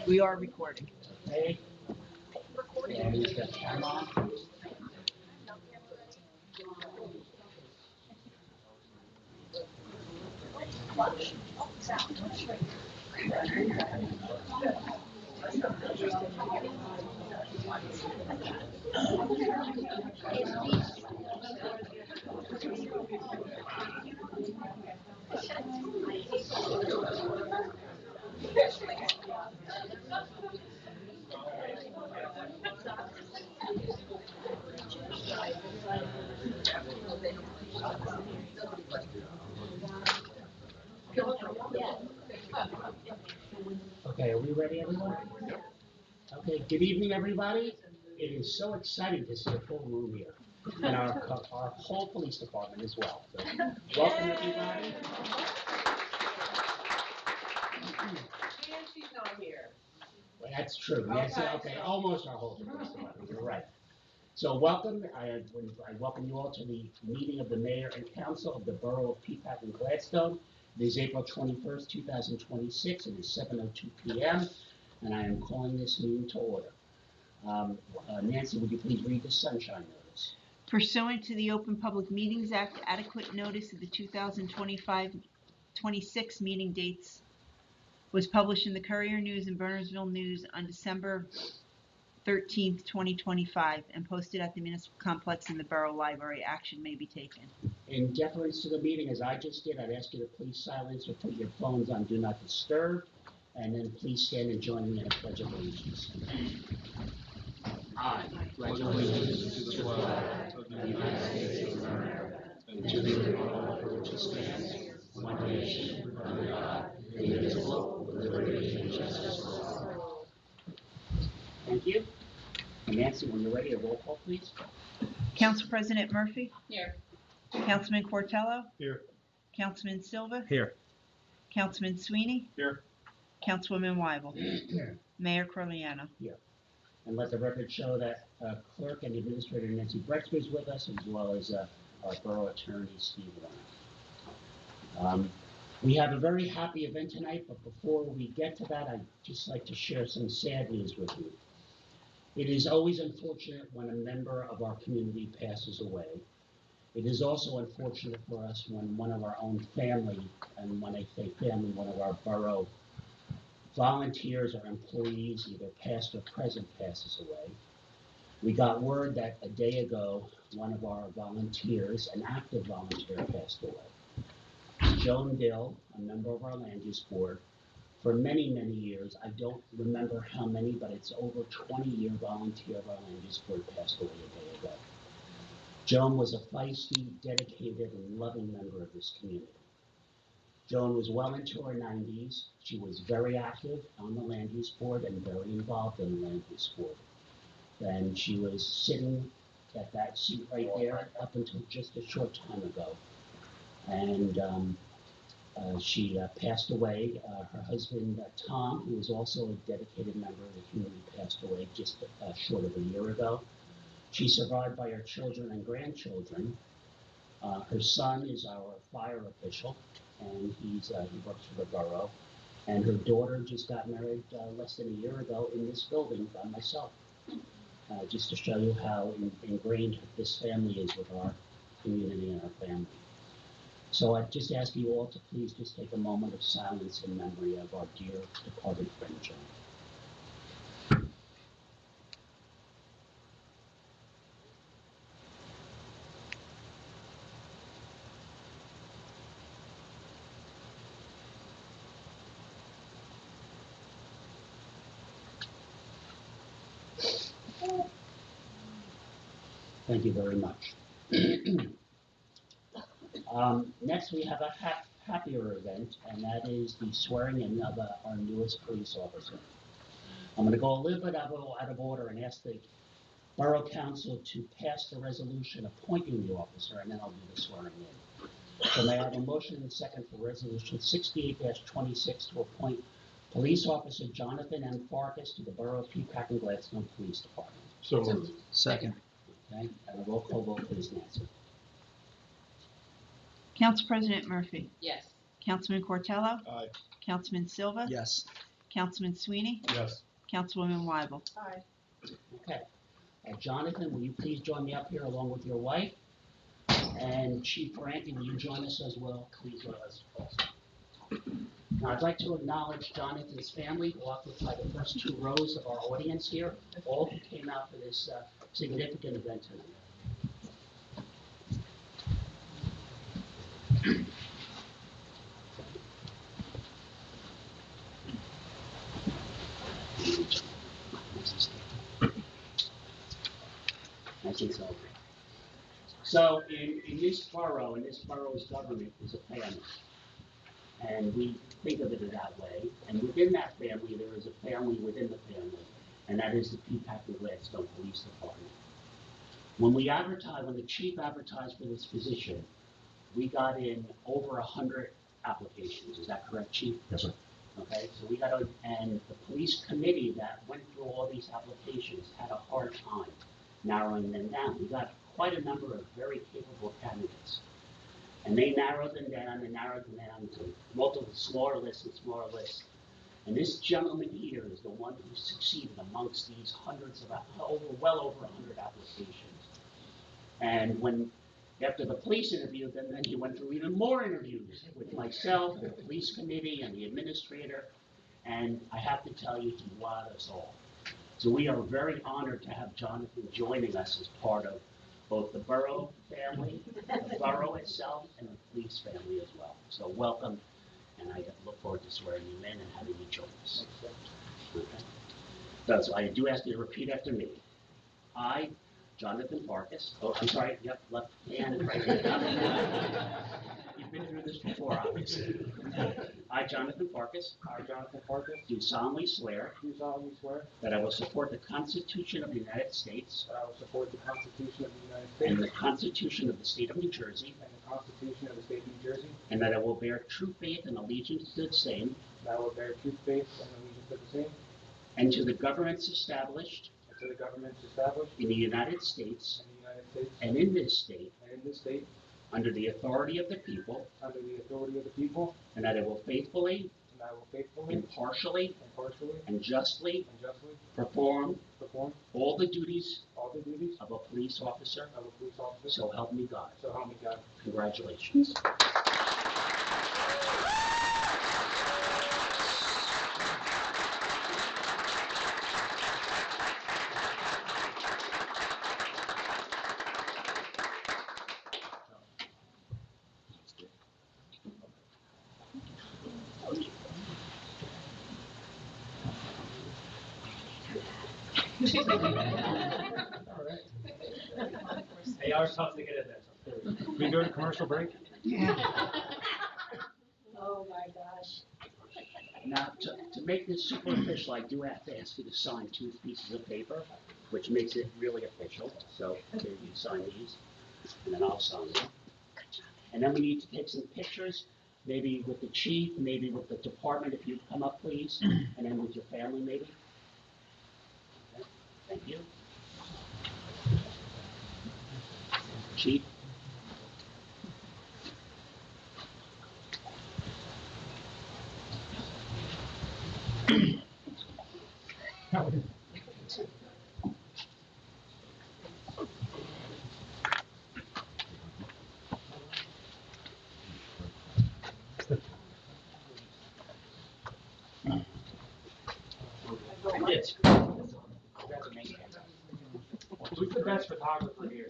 We are recording. Okay. And is the camera on? Okay, are we ready, everyone? Okay, good evening, everybody. It is so exciting to see a full room here, and our whole police department as well. So, welcome, everybody. Nancy's not here. Well, that's true. Nancy, okay, almost our whole police department. You're right. So welcome. I welcome you all to the meeting of the Mayor and Council of the Borough of PEAPACK and Gladstone. It is April 21st, 2026. It is 7:02 p.m. and I am calling this meeting to order. Nancy, would you please read the sunshine notice? Pursuant to the Open Public Meetings Act, adequate notice of the 2025-26 meeting dates was published in the Courier News and Burnersville News on December 13th, 2025, and posted at the Municipal Complex in the Borough Library. Action may be taken. In deference to the meeting, as I just did, I'd ask you to please silence or put your phones on Do Not Disturb, and then please stand and join me in a pledge of allegiance. I pledge allegiance to the flag of the United States of America and to the republic for which it stands, one nation, under God, indivisible, with liberty and justice for all. Thank you. And Nancy, when you're ready, a roll call, please. Council President Murphy? Here. Councilman Cortello? Here. Councilman Silva? Here. Councilman Sweeney? Here. Councilwoman Weibel? Here. Mayor Corleano? Here. And let the record show that Clerk and Administrator Nancy Brexter is with us, as well as our Borough Attorney, Steve Warner. We have a very happy event tonight, but before we get to that, I'd just like to share some sad news with you. It is always unfortunate when a member of our community passes away. It is also unfortunate for us when one of our own family, and when I say family, one of our borough volunteers or employees, either past or present, passes away. We got word that a day ago, one of our volunteers, an active volunteer, passed away. Joan Dill, a member of our land use board, for many, many years, I don't remember how many, but it's over 20-year volunteer of our land use board, passed away a day ago. Joan was a feisty, dedicated, and loving member of this community. Joan was well into her 90s. She was very active on the land use board and very involved in the land use board. And she was sitting at that seat right there up until just a short time ago. And she passed away. Her husband, Tom, who was also a dedicated member of the community, passed away just short of a year ago. She's survived by her children and grandchildren. Her son is our fire official, and he works for the borough. And her daughter just got married less than a year ago in this building by myself, just to show you how ingrained this family is with our community and our family. So I just ask you all to please just take a moment of silence in memory of our dear departed friend, Joan. Thank you very much. Next, we have a happier event, and that is the swearing in of our newest police officer. I'm going to go a little bit out of order and ask the Borough Council to pass the resolution appointing the officer, and then I'll do the swearing in. So may I have a motion and a second for Resolution 68-26 to appoint Police Officer Jonathan M. Farkas to the Borough of PEAPACK and Gladstone Police Department. So moved. Second. Okay, and a roll call vote, please, Nancy. Council President Murphy? Yes. Councilman Cortello? Aye. Councilman Silva? Yes. Councilman Sweeney? Yes. Councilwoman Weibel? Aye. Okay. Jonathan, will you please join me up here along with your wife? And Chief Frankie, will you join us as well? Please join us also. Now, I'd like to acknowledge Jonathan's family who occupy the first two rows of our audience here, all who came out for this significant event tonight. Nice and celebrate. So in this borough's government is a family. And we think of it that way. And within that family, there is a family within the family, and that is the PEAPACK and GLADSTONE Police Department. When the chief advertised for this position, we got in over 100 applications. Is that correct, Chief? Yes, sir. Okay, so and the police committee that went through all these applications had a hard time narrowing them down. We got quite a number of very capable candidates. And they narrowed them down to multiple smaller lists. And this gentleman here is the one who succeeded amongst these well over 100 applications. And after the police interviewed them, then he went through even more interviews with myself, the police committee, and the administrator. And I have to tell you, he wowed us all. So we are very honored to have Jonathan joining us as part of both the borough family, the borough itself, and the police family as well. So welcome, and I look forward to swearing you in and having you join us. Okay. So I do ask you to repeat after me. I, Jonathan Farkas. Oh, I'm sorry. Yep, left hand, right hand. You've been through this before, obviously. I, Jonathan Farkas. Do solemnly swear. That I will support the Constitution of the United States. And the Constitution of the State of New Jersey. And that I will bear true faith and allegiance to the same. And to the governments established. In the United States. And in this state. Under the authority of the people. And that I will faithfully. Impartially. And justly. Perform. All the duties. Of a police officer. So help me God. Congratulations. They are tough to get in there. Can we go to commercial break? Yeah. Oh my gosh. Now, to make this super official, I do have to ask you to sign 2 pieces of paper, which makes it really official. So here you sign these, and then I'll sign them. And then we need to take some pictures, maybe with the chief, maybe with the department, if you'd come up, please, and then with your family, maybe. Okay. Thank you. Chief. Who's the best photographer here?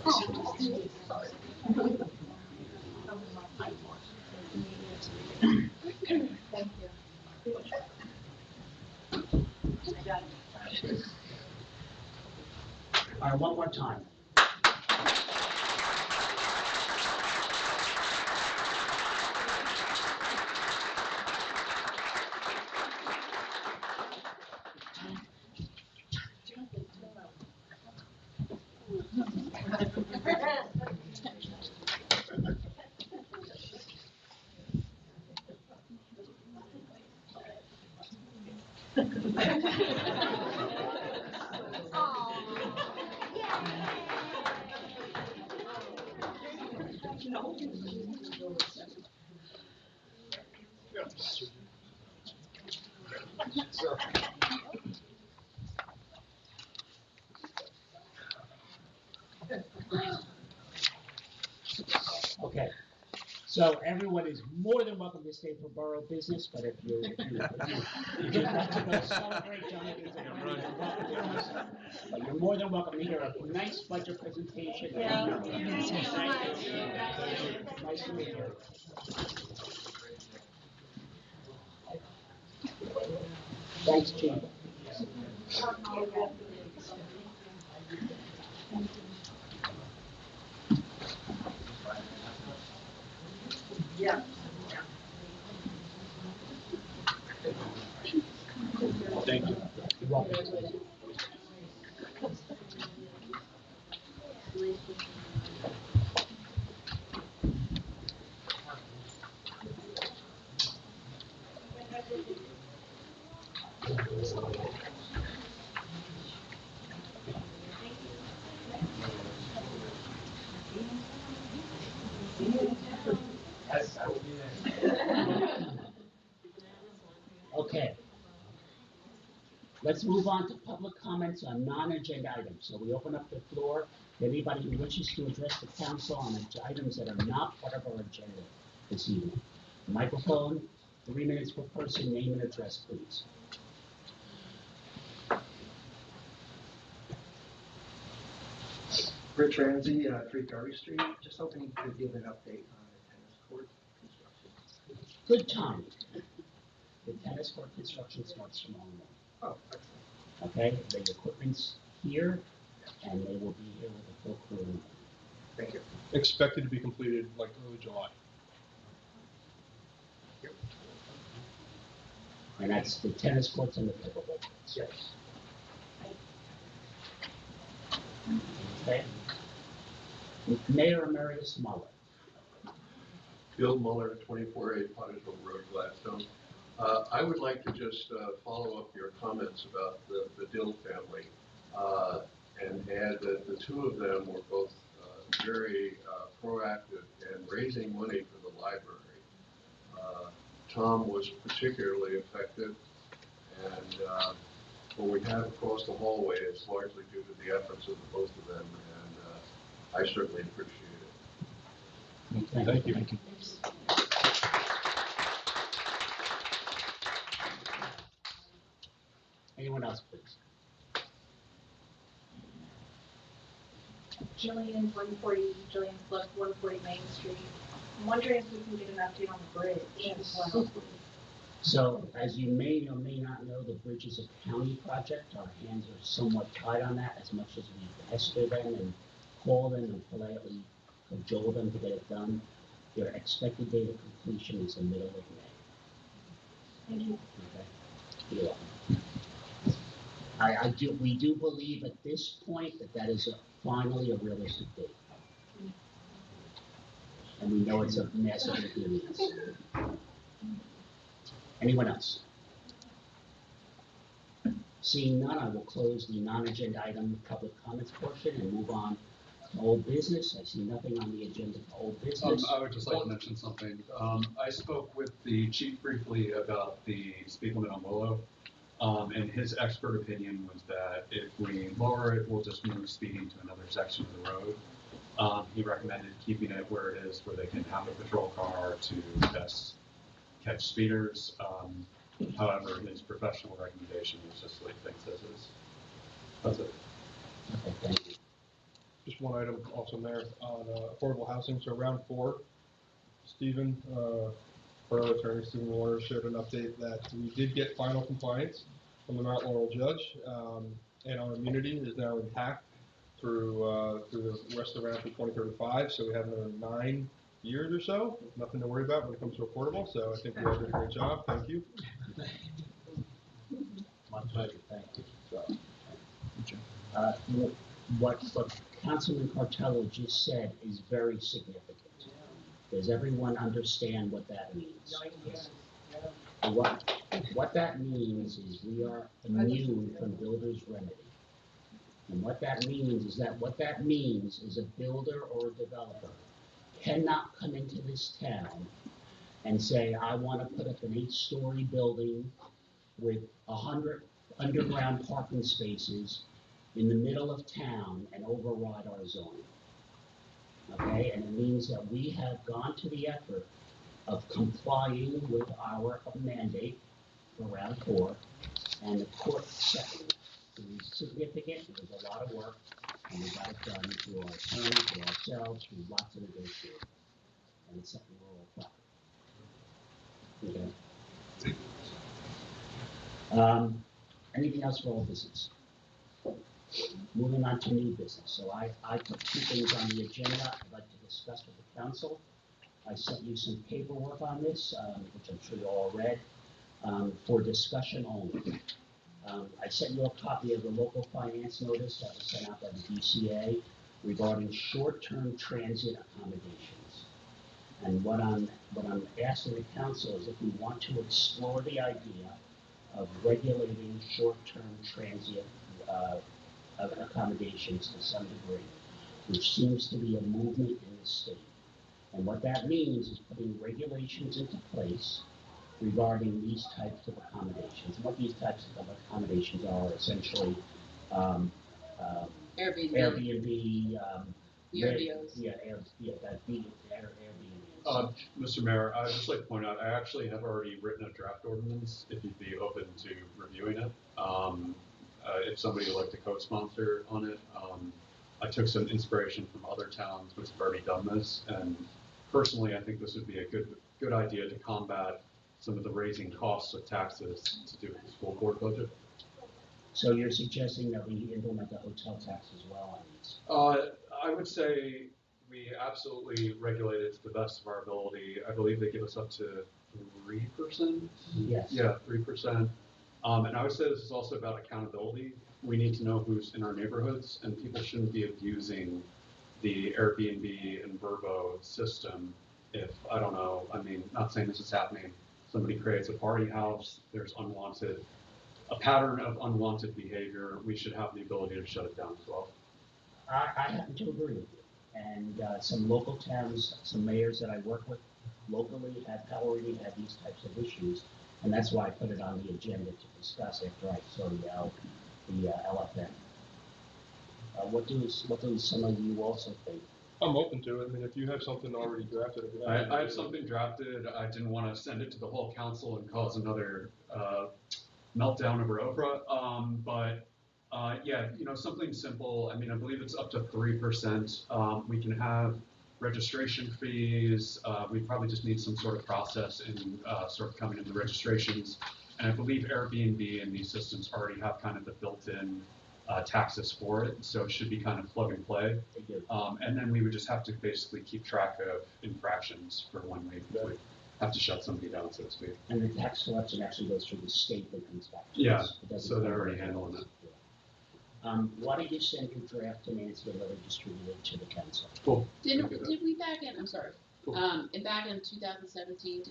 Thank you. All right, one more time. Okay, so everyone is more than welcome to stay for borough business, but if you'd like to go celebrate Jonathan's appointment, you're welcome to do so. But you're more than welcome to hear a nice budget presentation. Nice to meet you. Thanks, Chief. Yeah. Thank you. You're welcome. Okay. Let's move on to public comments on non-agenda items. So we open up the floor to anybody who wishes to address the council on items that are not part of our agenda this evening. Microphone, 3 minutes per person, name and address, please. Rich Ramsey, 3 Derby Street. Just hoping you could give an update on the tennis court construction. Good time. The tennis court construction starts tomorrow morning. Oh, excellent. Okay, the equipment's here, and they will be here with a full crew. Thank you. Expected to be completed like early July. Yep. And that's the tennis courts and the pickleball courts. Yes. Okay. Mayor Emeritus Muller. Bill Muller, 24A Pottersville Road, Gladstone. I would like to just follow up your comments about the Dill family and add that the two of them were both very proactive in raising money for the library. Tom was particularly effective, and what we have across the hallway is largely due to the efforts of the both of them, and I certainly appreciate it. Thank you. Thank you. Anyone else, please? Jillian, 140, Jillian's Book, 140 Main Street. I'm wondering if we can get an update on the bridge as well. So, as you may or may not know, the bridge is a county project. Our hands are somewhat tied on that, as much as we pester them and call them and politely cajole them to get it done. Their expected date of completion is the middle of May. Thank you. Okay. You're welcome. We do believe at this point that is finally a realistic date. And we know it's a massive inconvenience. Anyone else? Seeing none, I will close the non-agenda item public comments portion and move on to old business. I see nothing on the agenda for old business. I would just like to mention something. I spoke with the chief briefly about the speed limit on Willow, and his expert opinion was that if we lower it, we'll just move speeding to another section of the road. He recommended keeping it where it is, where they can have a patrol car to catch speeders. However, his professional recommendation is just like thinks this is. That's it. Okay, thank you. just one item also, Mayor, on affordable housing. So round 4, Stephen, Borough Attorney Stephen Warner shared an update that we did get final compliance from the Mount Laurel judge, and our immunity is now intact through the rest of the round through 2035. So we have another 9 years or so. Nothing to worry about when it comes to affordable. So I think we all did a great job. Thank you. My pleasure, thank you. What Councilman Cartello just said is very significant. Does everyone understand what that means? What that means is we are immune from builder's remedy. And what that means is a builder or a developer cannot come into this town and say, I want to put up an 8-story building with 100 underground parking spaces in the middle of town and override our zoning. Okay, and it means that we have gone to the effort of complying with our mandate for round 4, and the court seconded it. It was significant, it was a lot of work, and we got it done through our attorney, through ourselves, through lots of negotiating. And it's something we're all proud of. Okay. Anything else for old business? Moving on to new business. So I put 2 things on the agenda I'd like to discuss with the council. I sent you some paperwork on this, which I'm sure you all read, for discussion only. I sent you a copy of the local finance notice that was sent out by the DCA regarding short-term transit accommodations. And what I'm asking the council is if we want to explore the idea of regulating short-term transient accommodations to some degree, which seems to be a movement in the state. And what that means is putting regulations into place regarding these types of accommodations. And what these types of accommodations are essentially Airbnb, VRBOs. Airbnb. Mr. Mayor, I'd just like to point out, I actually have already written a draft ordinance, if you'd be open to reviewing it. If somebody would like to co-sponsor on it, I took some inspiration from other towns which have already done this, and personally, I think this would be a good idea to combat some of the raising costs of taxes to do with the school board budget. So you're suggesting that we implement the hotel tax as well on these? I would say we absolutely regulate it to the best of our ability. I believe they give us up to 3%. Yes. Yeah, 3%. And I would say this is also about accountability. We need to know who's in our neighborhoods, and people shouldn't be abusing the Airbnb and Vrbo system. If, I don't know, I mean, not saying this is happening, somebody creates a party house, there's a pattern of unwanted behavior, we should have the ability to shut it down as well. I happen to agree with you. And some local towns, some mayors that I work with locally have already had these types of issues. And that's why I put it on the agenda to discuss after I saw the LFM. What do some of you also think? I'm open to it. I mean, if you have something already drafted. I have something drafted. I didn't want to send it to the whole council and cause another meltdown over Oprah. But yeah, something simple. I mean, I believe it's up to 3%. We can have registration fees. We probably just need some sort of process in sort of coming in the registrations. And I believe Airbnb and these systems already have kind of the built-in taxes for it, so it should be kind of plug and play. And then we would just have to basically keep track of infractions for when we have to shut somebody down, so to speak. And the tax collection actually goes through the state that comes back to yeah, us. So they're already handling it. Yeah. Why don't you send your draft to Nancy and let her distribute it to the council? Cool. Did we back in, I'm sorry, cool. And back in 2017, it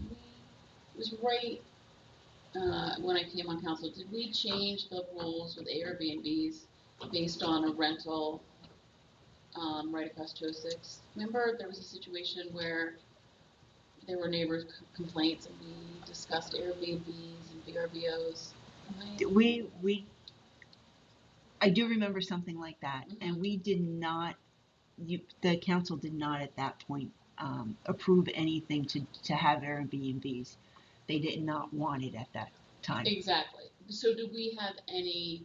was right when I came on council, did we change the rules with Airbnbs based on a rental right across 206? Remember there was a situation where there were neighbors complaints and we discussed Airbnbs and VRBOs. I do remember something like that, and we did not, the council did not at that point approve anything to have Airbnbs. They did not want it at that time. Exactly. So do we have any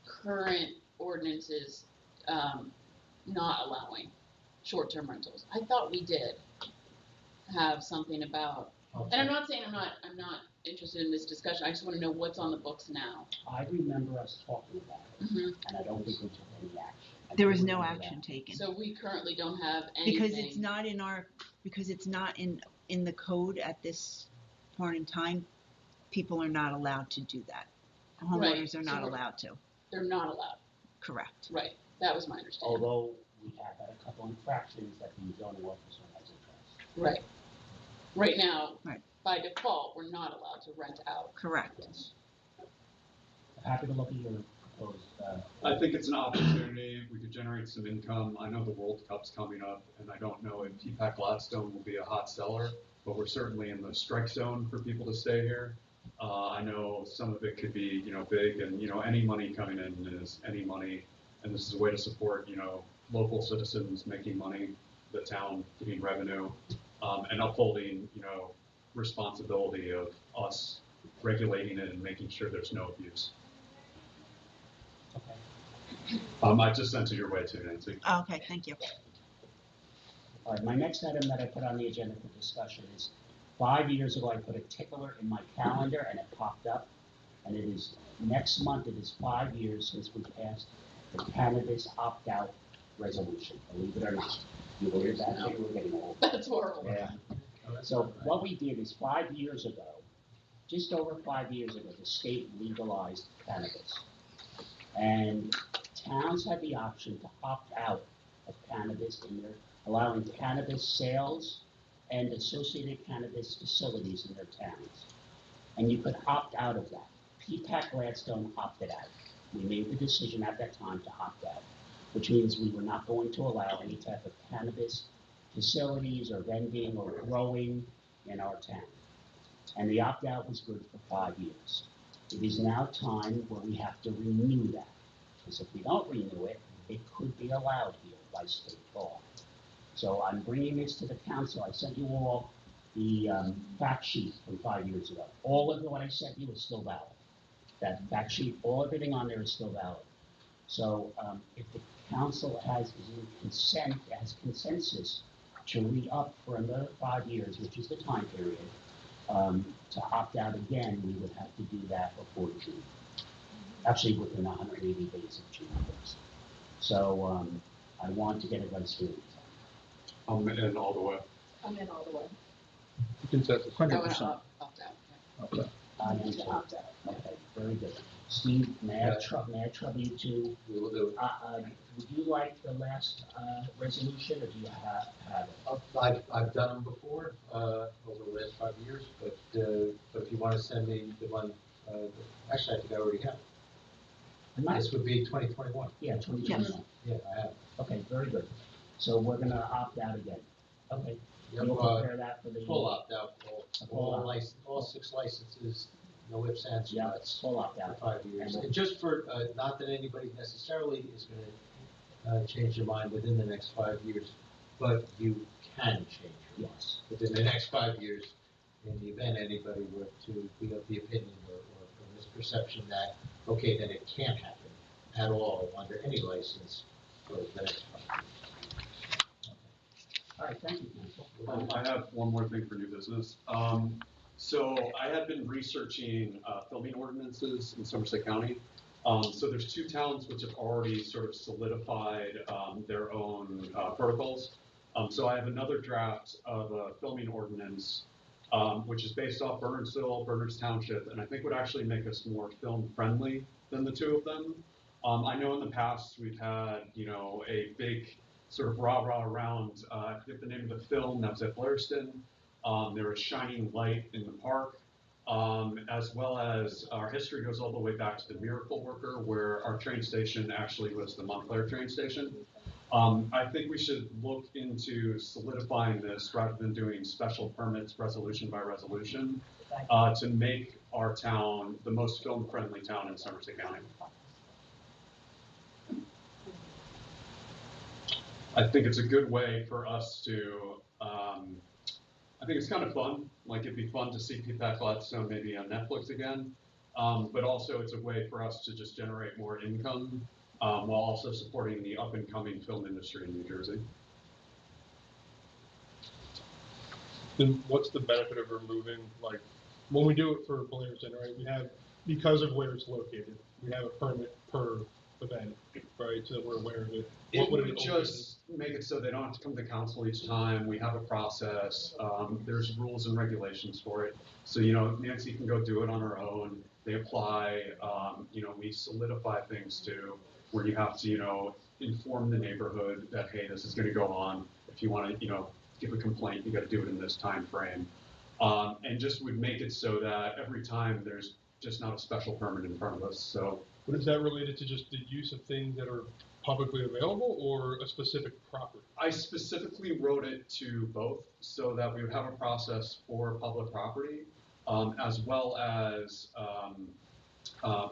current ordinances not allowing short-term rentals. I thought we did have something about, and I'm not saying I'm not interested in this discussion, I just wanna know what's on the books now. I remember us talking about it, Mhm. and I don't think we took any action. There was no action taken. So we currently don't have anything. Because it's not in the code at this point in time, people are not allowed to do that. Homeowners are not allowed to. They're not allowed, Correct. right, that was my understanding. Although we have had a couple infractions that the zoning officer has addressed. Right. Right now, Right. by default, we're not allowed to rent out. Correct. Yes. Happy to look at your proposed, I think it's an opportunity. We could generate some income. I know the World Cup's coming up, and I don't know if PEAPACK Gladstone will be a hot seller, but we're certainly in the strike zone for people to stay here. I know some of it could be, big, and, any money coming in is any money, and this is a way to support, local citizens making money, the town getting revenue, and upholding, responsibility of us regulating it and making sure there's no abuse. okay. I just sent it your way too, Nancy. Oh, okay, thank you. All right, my next item that I put on the agenda for discussion is 5 years ago, I put a tickler in my calendar and it popped up. And it is, next month, it is 5 years since we passed the cannabis opt-out resolution, believe it or not. You believe that? No. We're getting old. That's horrible. Yeah. So what we did is 5 years ago, just over 5 years ago, the state legalized cannabis. And towns had the option to opt out of cannabis in their, allowing cannabis sales and associated cannabis facilities in their towns. And you could opt out of that. PEAPACK Gladstone opted out. We made the decision at that time to opt out, which means we were not going to allow any type of cannabis facilities or vending or growing in our town. And the opt-out was good for 5 years. It is now time where we have to renew that. Because if we don't renew it, it could be allowed here by state law. So I'm bringing this to the council. I sent you all the fact sheet from 5 years ago. All of what I sent you is still valid. That fact sheet, everything on there is still valid. So if the council has consensus to re-up for another 5 years, which is the time period, to opt out again, we would have to do that before June. Actually, within 180 days of June 1st. So I want to get it done soon. I'm in all the way. I'm in all the way. Consensus. 100%. Opt out. Okay. I am too. Okay, very good. Steve, may I trouble you to, We will do it. would you like the last resolution, or do you have it? I've done them before, over the last 5 years, but if you want to send me the one, actually, I think I already have it. This would be 2021. Yeah, 2021. Yeah, I have. Okay, very good. So we're gonna opt out again. Okay. Yep, You'll prepare that for the. Full opt-out, Full opt-out. all 6 licenses, no ifs, ands, or Yeah, buts. full opt-out. For 5 years. And just for, not that anybody necessarily is going to change their mind within the next 5 years, but you can change your mind Yes. within the next 5 years in the event anybody were to be of the opinion or misperception that, okay, then it can't happen at all under any license for the next 5 years. All right, thank you, counsel. I have one more thing for new business. So I have been researching filming ordinances in Somerset County. So there's 2 towns which have already sort of solidified their own protocols. So I have another draft of a filming ordinance, which is based off Bernardsville, Bernards Township, and I think would actually make us more film friendly than the 2 of them. I know in the past we've had, a big sort of rah-rah around, I forget the name of the film, that was at Blairston. There was Shining Light in the park, as well as our history goes all the way back to the Miracle Worker, where our train station actually was the Montclair train station. I think we should look into solidifying this rather than doing special permits resolution by resolution, to make our town the most film-friendly town in Somerset County. I think it's a good way for us to, I think it's kind of fun. Like, it'd be fun to see PEAPACK Gladstone maybe on Netflix again. But also it's a way for us to just generate more income while also supporting the up-and-coming film industry in New Jersey. Then what's the benefit of removing, like, when we do it for Blairsden, right, we have, because of where it's located, we have a permit per event, right, so that we're aware of it. It would just make it so they don't have to come to council each time. We have a process. There's rules and regulations for it. So, you know, Nancy can go do it on her own. They apply, you know, we solidify things too, where you have to, you know, inform the neighborhood that, hey, this is going to go on. If you want to, you know, give a complaint, you got to do it in this time frame. And just would make it so that every time there's just not a special permit in front of us. So, but is that related to just the use of things that are publicly available or a specific property? I specifically wrote it to both so that we would have a process for public property as well as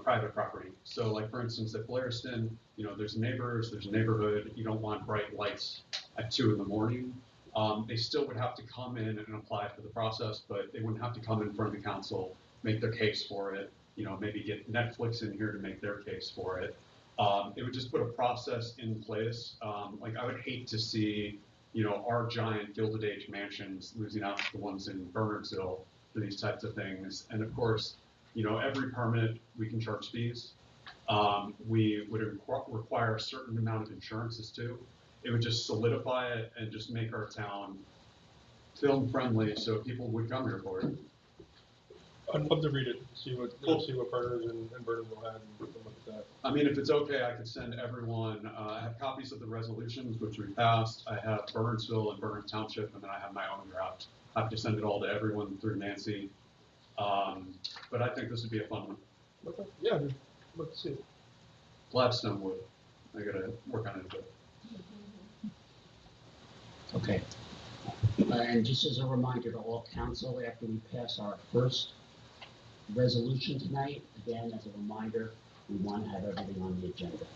private property. So like for instance at Blairsden, you know, there's neighbors, there's a neighborhood, you don't want bright lights at 2 in the morning. They still would have to come in and apply for the process, but they wouldn't have to come in front of the council, make their case for it, you know, maybe get Netflix in here to make their case for it. It would just put a process in place. Like I would hate to see, you know, our giant Gilded Age mansions losing out to the ones in Bernardsville for these types of things. And of course, you know, every permit we can charge fees. We would require a certain amount of insurances too. It would just solidify it and just make our town film friendly so people would come here for it. I'd love to read it, see what Cool. see what Berners and Bernardsville had and something like that. I mean, if it's okay, I could send everyone, I have copies of the resolutions, which we passed. I have Bernardsville and Berners Township, and then I have my own draft. I have to send it all to everyone through Nancy. But I think this would be a fun one. Okay. Yeah, let's see. Gladstone would. I gotta work on it a bit. Okay. And just as a reminder to all council, after we pass our first resolution tonight, again, as a reminder, we want to have everything on the agenda.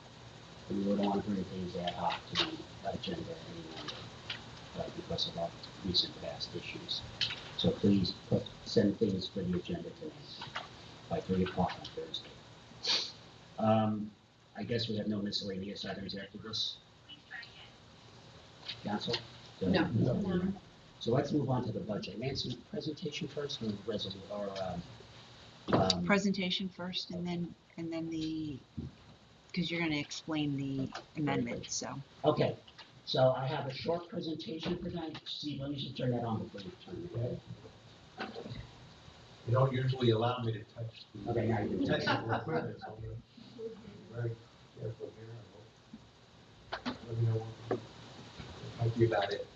We don't want to bring things ad hoc to the agenda any longer because of our recent past issues. So please send things for the agenda tonight by 3 o'clock on Thursday. I guess we have no miscellaneous items after this. Council? No. So let's move on to the budget. Nancy, presentation first, or Presentation first, and then the, because you're going to explain the amendments. So. Okay. So I have a short presentation for that. Steve, let me just turn that on before you turn it. Okay. You don't usually allow me to touch the Okay, now you can. technical equipment, so I'm going to be very careful here. Let me know what might be about it.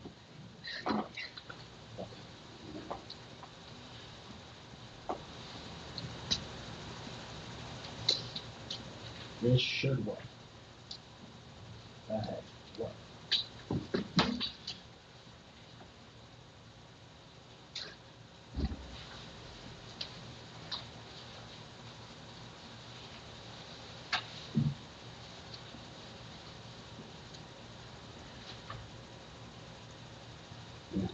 This should work. Go ahead. Work. Yeah.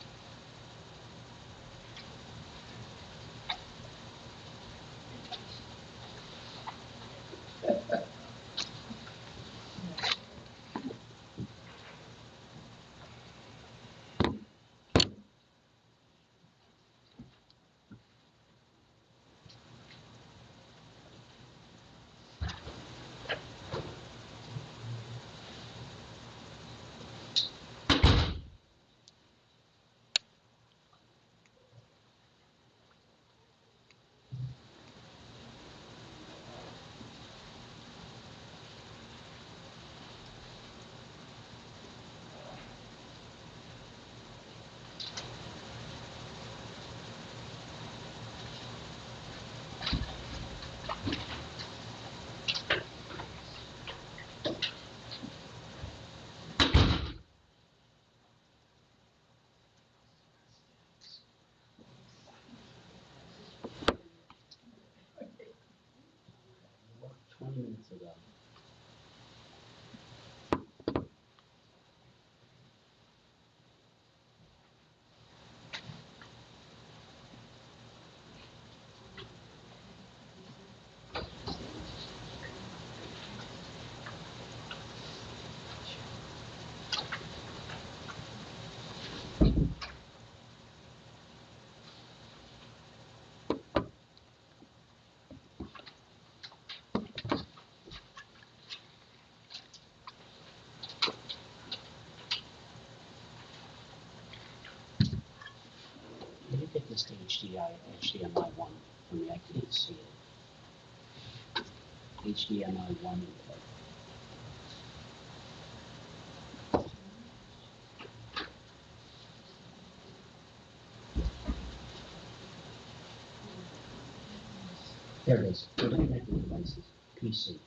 get this to HDMI 1 for me? I can't see it. HDMI 1 input. There it is. Go to connected devices. PC.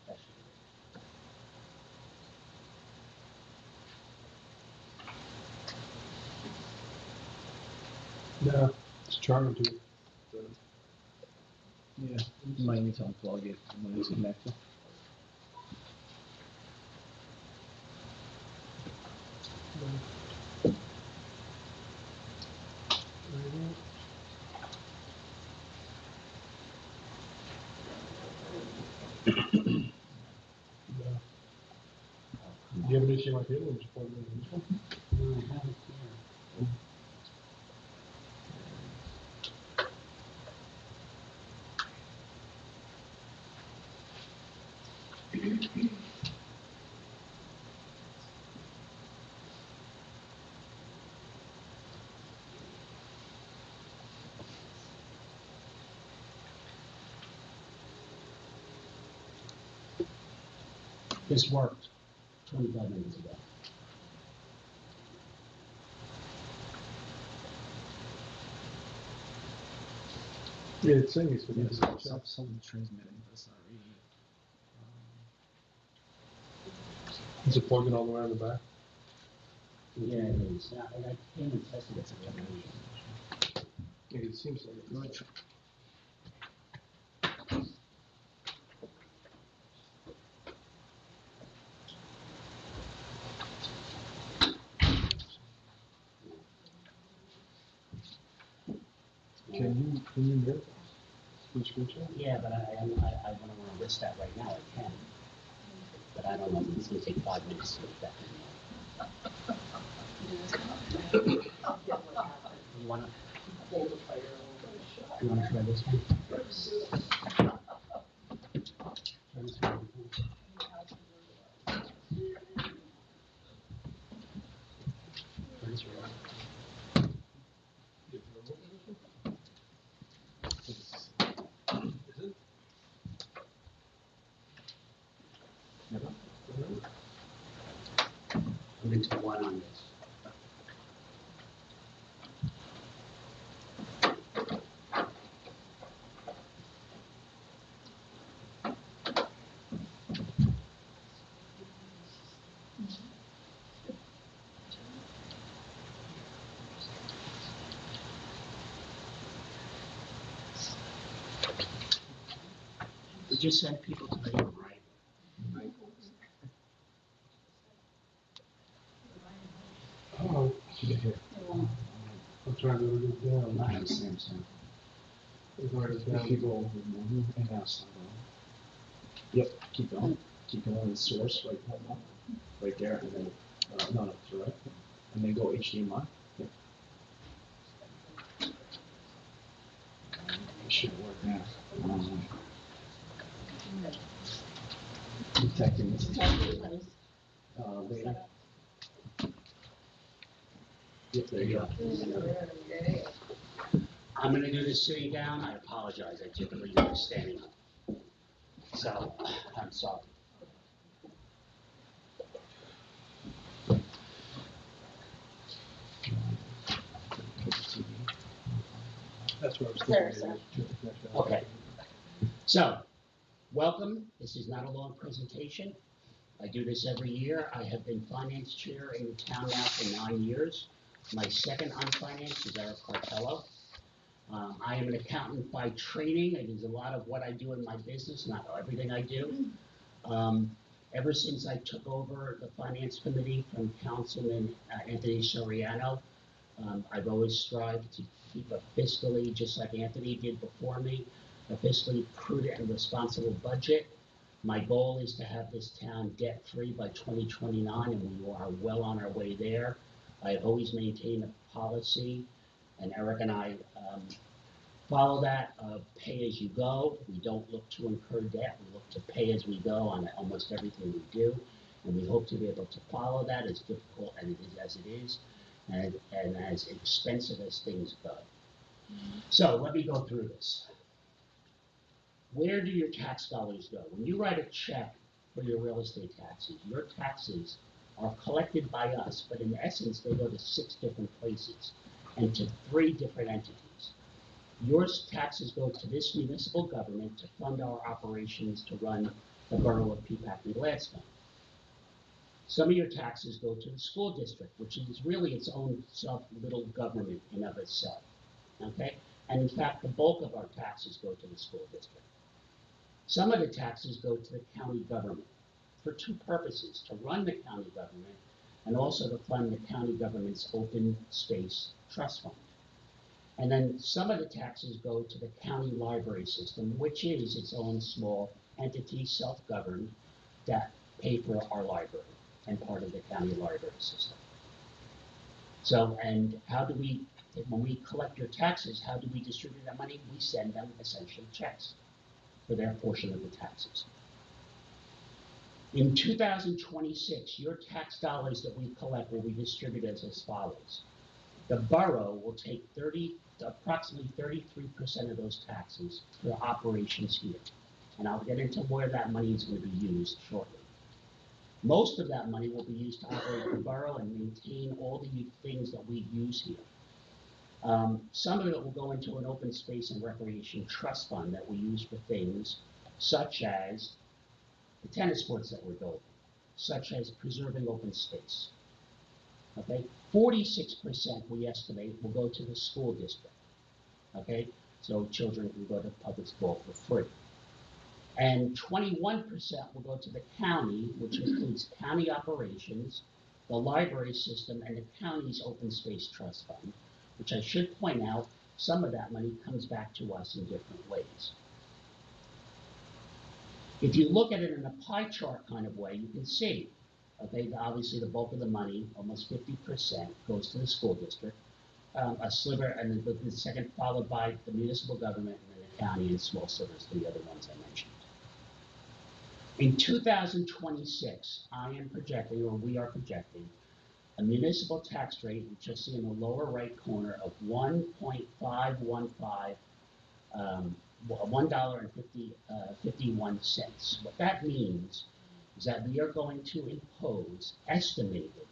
That should be it. No, it's trying to. Yeah, you might need to unplug it when it's connected. Do you have an HDMI cable? Just plug it into this one. No, I have it here. This worked 25 minutes ago. Yeah, it's saying it's Yeah, connected. something transmitting, but it's not reading it. Is it plugged in all the way on the back? Yeah, it is. I came and tested it the other day. Yeah, it seems like it's. Can you hear it? Can you screenshot? Yeah, but I want to list that right now. I can. But I don't know. It's going to take 5 minutes to get that in. You want to try this one? Try this one. Try this one. Never? I'm into one on this. We just sent people to the room, right? Oh, yeah. I'm trying to look it down. I understand, so. It's already down. If you go over one and ask them, yep, keep going. Keep going, source, right there, and then, no, to the right. And then go HDMI. Yep. It should work now. Detecting this. Later. Yep, there you go. I'm going to do this sitting down. I apologize. I typically do this standing up. So, I'm sorry. That's what I was There, thinking. Okay. So, welcome. This is not a long presentation. I do this every year. I have been finance chair in the town now for 9 years. My second on finance is Eric Cartello. I am an accountant by training. It is a lot of what I do in my business, not everything I do. Ever since I took over the finance committee from Councilman Anthony Soriano, I've always strived to keep a fiscally, just like Anthony did before me, a fiscally prudent and responsible budget. My goal is to have this town debt-free by 2029, and we are well on our way there. I have always maintained a policy, and Eric and I follow that of pay as you go. We don't look to incur debt. We look to pay as we go on almost everything we do. And we hope to be able to follow that, as difficult as it is, and as expensive as things go. So let me go through this. Where do your tax dollars go? When you write a check for your real estate taxes, your taxes are collected by us, but in essence, they go to 6 different places and to 3 different entities. Your taxes go to this municipal government to fund our operations to run the borough of PEAPACK and Gladstone. Some of your taxes go to the school district, which is really its own little government in of itself. Okay? And in fact, the bulk of our taxes go to the school district. Some of the taxes go to the county government for 2 purposes: to run the county government and also to fund the county government's open space trust fund. And then some of the taxes go to the county library system, which is its own small entity, self-governed, that pay for our library and part of the county library system. So, and how do we, when we collect your taxes, how do we distribute that money? We send them essentially checks for their portion of the taxes. In 2026, your tax dollars that we collect will be distributed as follows. The borough will take approximately 33% of those taxes for operations here. And I'll get into where that money is going to be used shortly. Most of that money will be used to operate the borough and maintain all the things that we use here. Some of it will go into an open space and recreation trust fund that we use for things such as the tennis courts that we're building, such as preserving open space. Okay, 46% we estimate will go to the school district. Okay, so children can go to public school for free. And 21% will go to the county, which includes county operations, the library system, and the county's open space trust fund, which I should point out, some of that money comes back to us in different ways. If you look at it in a pie chart kind of way, you can see, okay, obviously the bulk of the money, almost 50%, goes to the school district, a sliver, and then the second followed by the municipal government, and then the county, and small slivers for the other ones I mentioned. In 2026, I am projecting, or we are projecting, a municipal tax rate, which you'll see in the lower right corner, of $1.515, $1.51. What that means is that we are going to impose, estimated,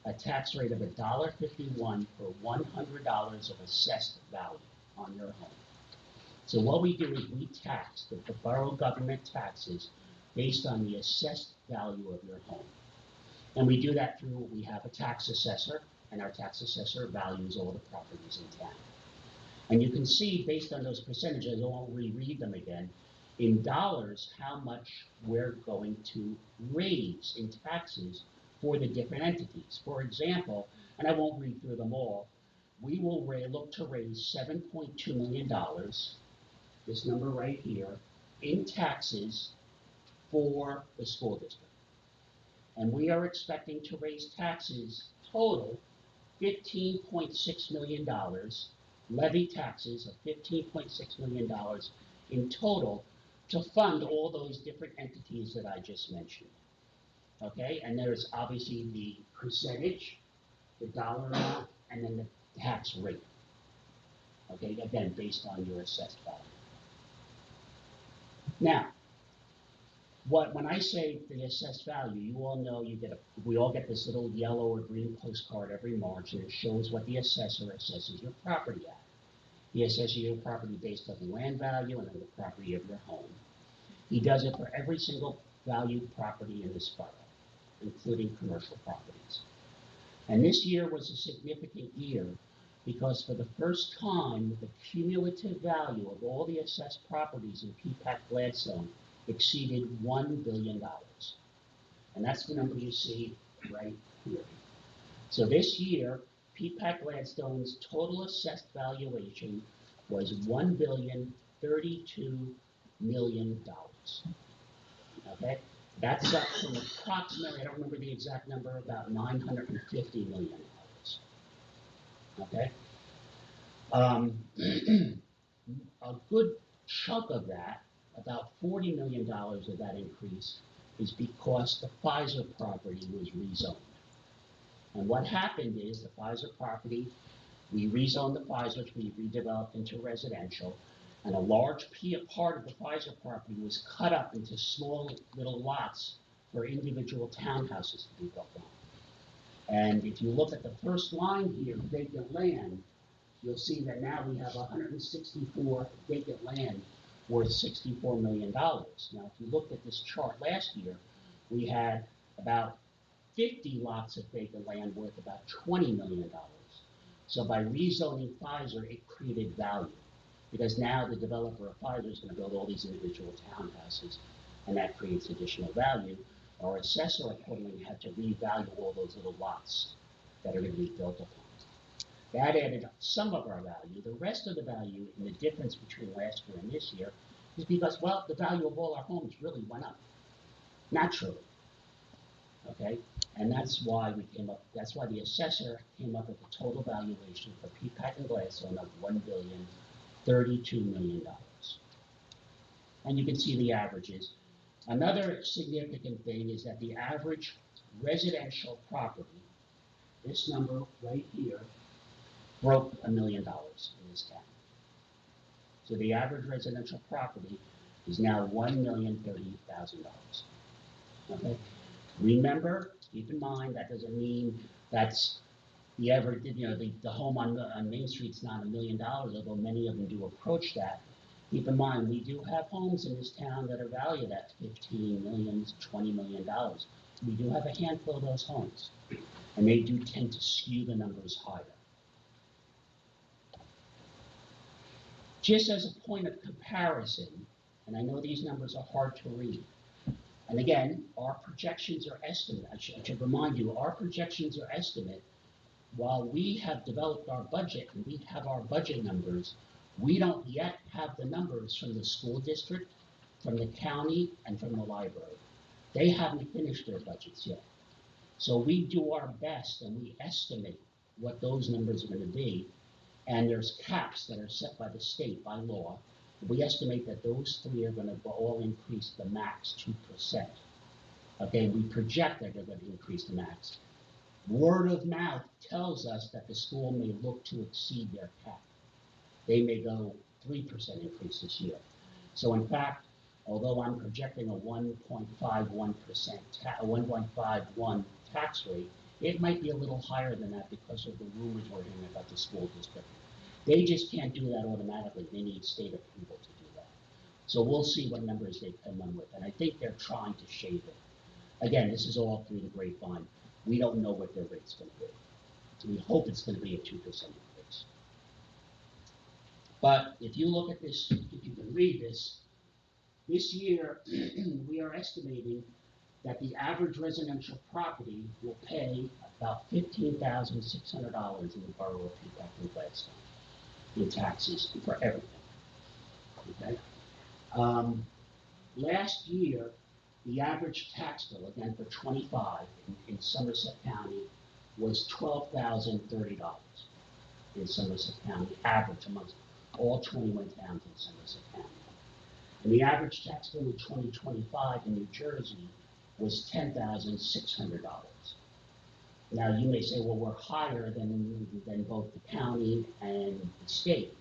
a tax rate of $1.51 for $100 of assessed value on your home. So what we do is we tax the borough government taxes based on the assessed value of your home. And we do that through, we have a tax assessor, and our tax assessor values all the properties in town. And you can see, based on those percentages, I won't reread them again, in dollars, how much we're going to raise in taxes for the different entities. For example, and I won't read through them all, we will look to raise $7.2 million, this number right here, in taxes for the school district. And we are expecting to raise taxes total $15.6 million, levy taxes of $15.6 million in total to fund all those different entities that I just mentioned. Okay, and there's obviously the percentage, the dollar amount, and then the tax rate. Okay, again, based on your assessed value. Now, when I say the assessed value, you all know we all get this little yellow or green postcard every March, and it shows what the assessor assesses your property at. He assesses your property based on the land value and on the property of your home. He does it for every single valued property in this borough, including commercial properties. And this year was a significant year because for the first time, the cumulative value of all the assessed properties in PEAPACK Gladstone exceeded $1 billion. And that's the number you see right here. So this year, PEAPACK Gladstone's total assessed valuation was $1,032 million. Okay? That's up from approximately, I don't remember the exact number, about $950 million. Okay? A good chunk of that, about $40 million of that increase, is because the Pfizer property was rezoned. And what happened is the Pfizer property, we rezoned the Pfizer, which we redeveloped into residential, and a large part of the Pfizer property was cut up into small little lots for individual townhouses to be built on. And if you look at the first line here, vacant land, you'll see that now we have 164 vacant land worth $64 million. Now, if you looked at this chart last year, we had about 50 lots of vacant land worth about $20 million. So by rezoning Pfizer, it created value, because now the developer of Pfizer is going to build all these individual townhouses, and that creates additional value. Our assessor accordingly had to revalue all those little lots that are going to be built upon. That added up some of our value. The rest of the value in the difference between last year and this year is because, well, the value of all our homes really went up, naturally. Okay? And that's why the assessor came up with a total valuation for PEAPACK and Gladstone of $1,032,000,000. And you can see the averages. Another significant thing is that the average residential property, this number right here, broke $1 million in this town. So the average residential property is now $1,030,000. Okay? Remember, keep in mind, that doesn't mean that's the average, the home on Main Street's not $1 million, although many of them do approach that. Keep in mind, we do have homes in this town that are valued at $15 million, $20 million. We do have a handful of those homes, and they do tend to skew the numbers higher. Just as a point of comparison, and I know these numbers are hard to read, and again, our projections are estimate. I should remind you, our projections are estimate. While we have developed our budget and we have our budget numbers, we don't yet have the numbers from the school district, from the county, and from the library. They haven't finished their budgets yet. So we do our best and we estimate what those numbers are going to be. And there's caps that are set by the state, by law. We estimate that those three are going to all increase the max 2%. Okay, we project that they're going to increase the max. Word of mouth tells us that the school may look to exceed their cap. They may go 3% increase this year. So in fact, although I'm projecting a 1.51 tax rate, it might be a little higher than that because of the rumors we're hearing about the school district. They just can't do that automatically. They need state approval to do that. So we'll see what numbers they come in with, and I think they're trying to shave it. Again, this is all through the grapevine. We don't know what their rate's going to be. We hope it's going to be a 2% increase. But if you look at this, if you can read this, this year we are estimating that the average residential property will pay about $15,600 in the borough of PEAPACK and Gladstone in taxes for everything. Okay. Last year, the average tax bill, again for 25 in Somerset County, was $12,030 in Somerset County, average amongst all 21 towns in Somerset County. And the average tax bill in 2025 in New Jersey was $10,600. Now you may say, well, we're higher than both the county and the state.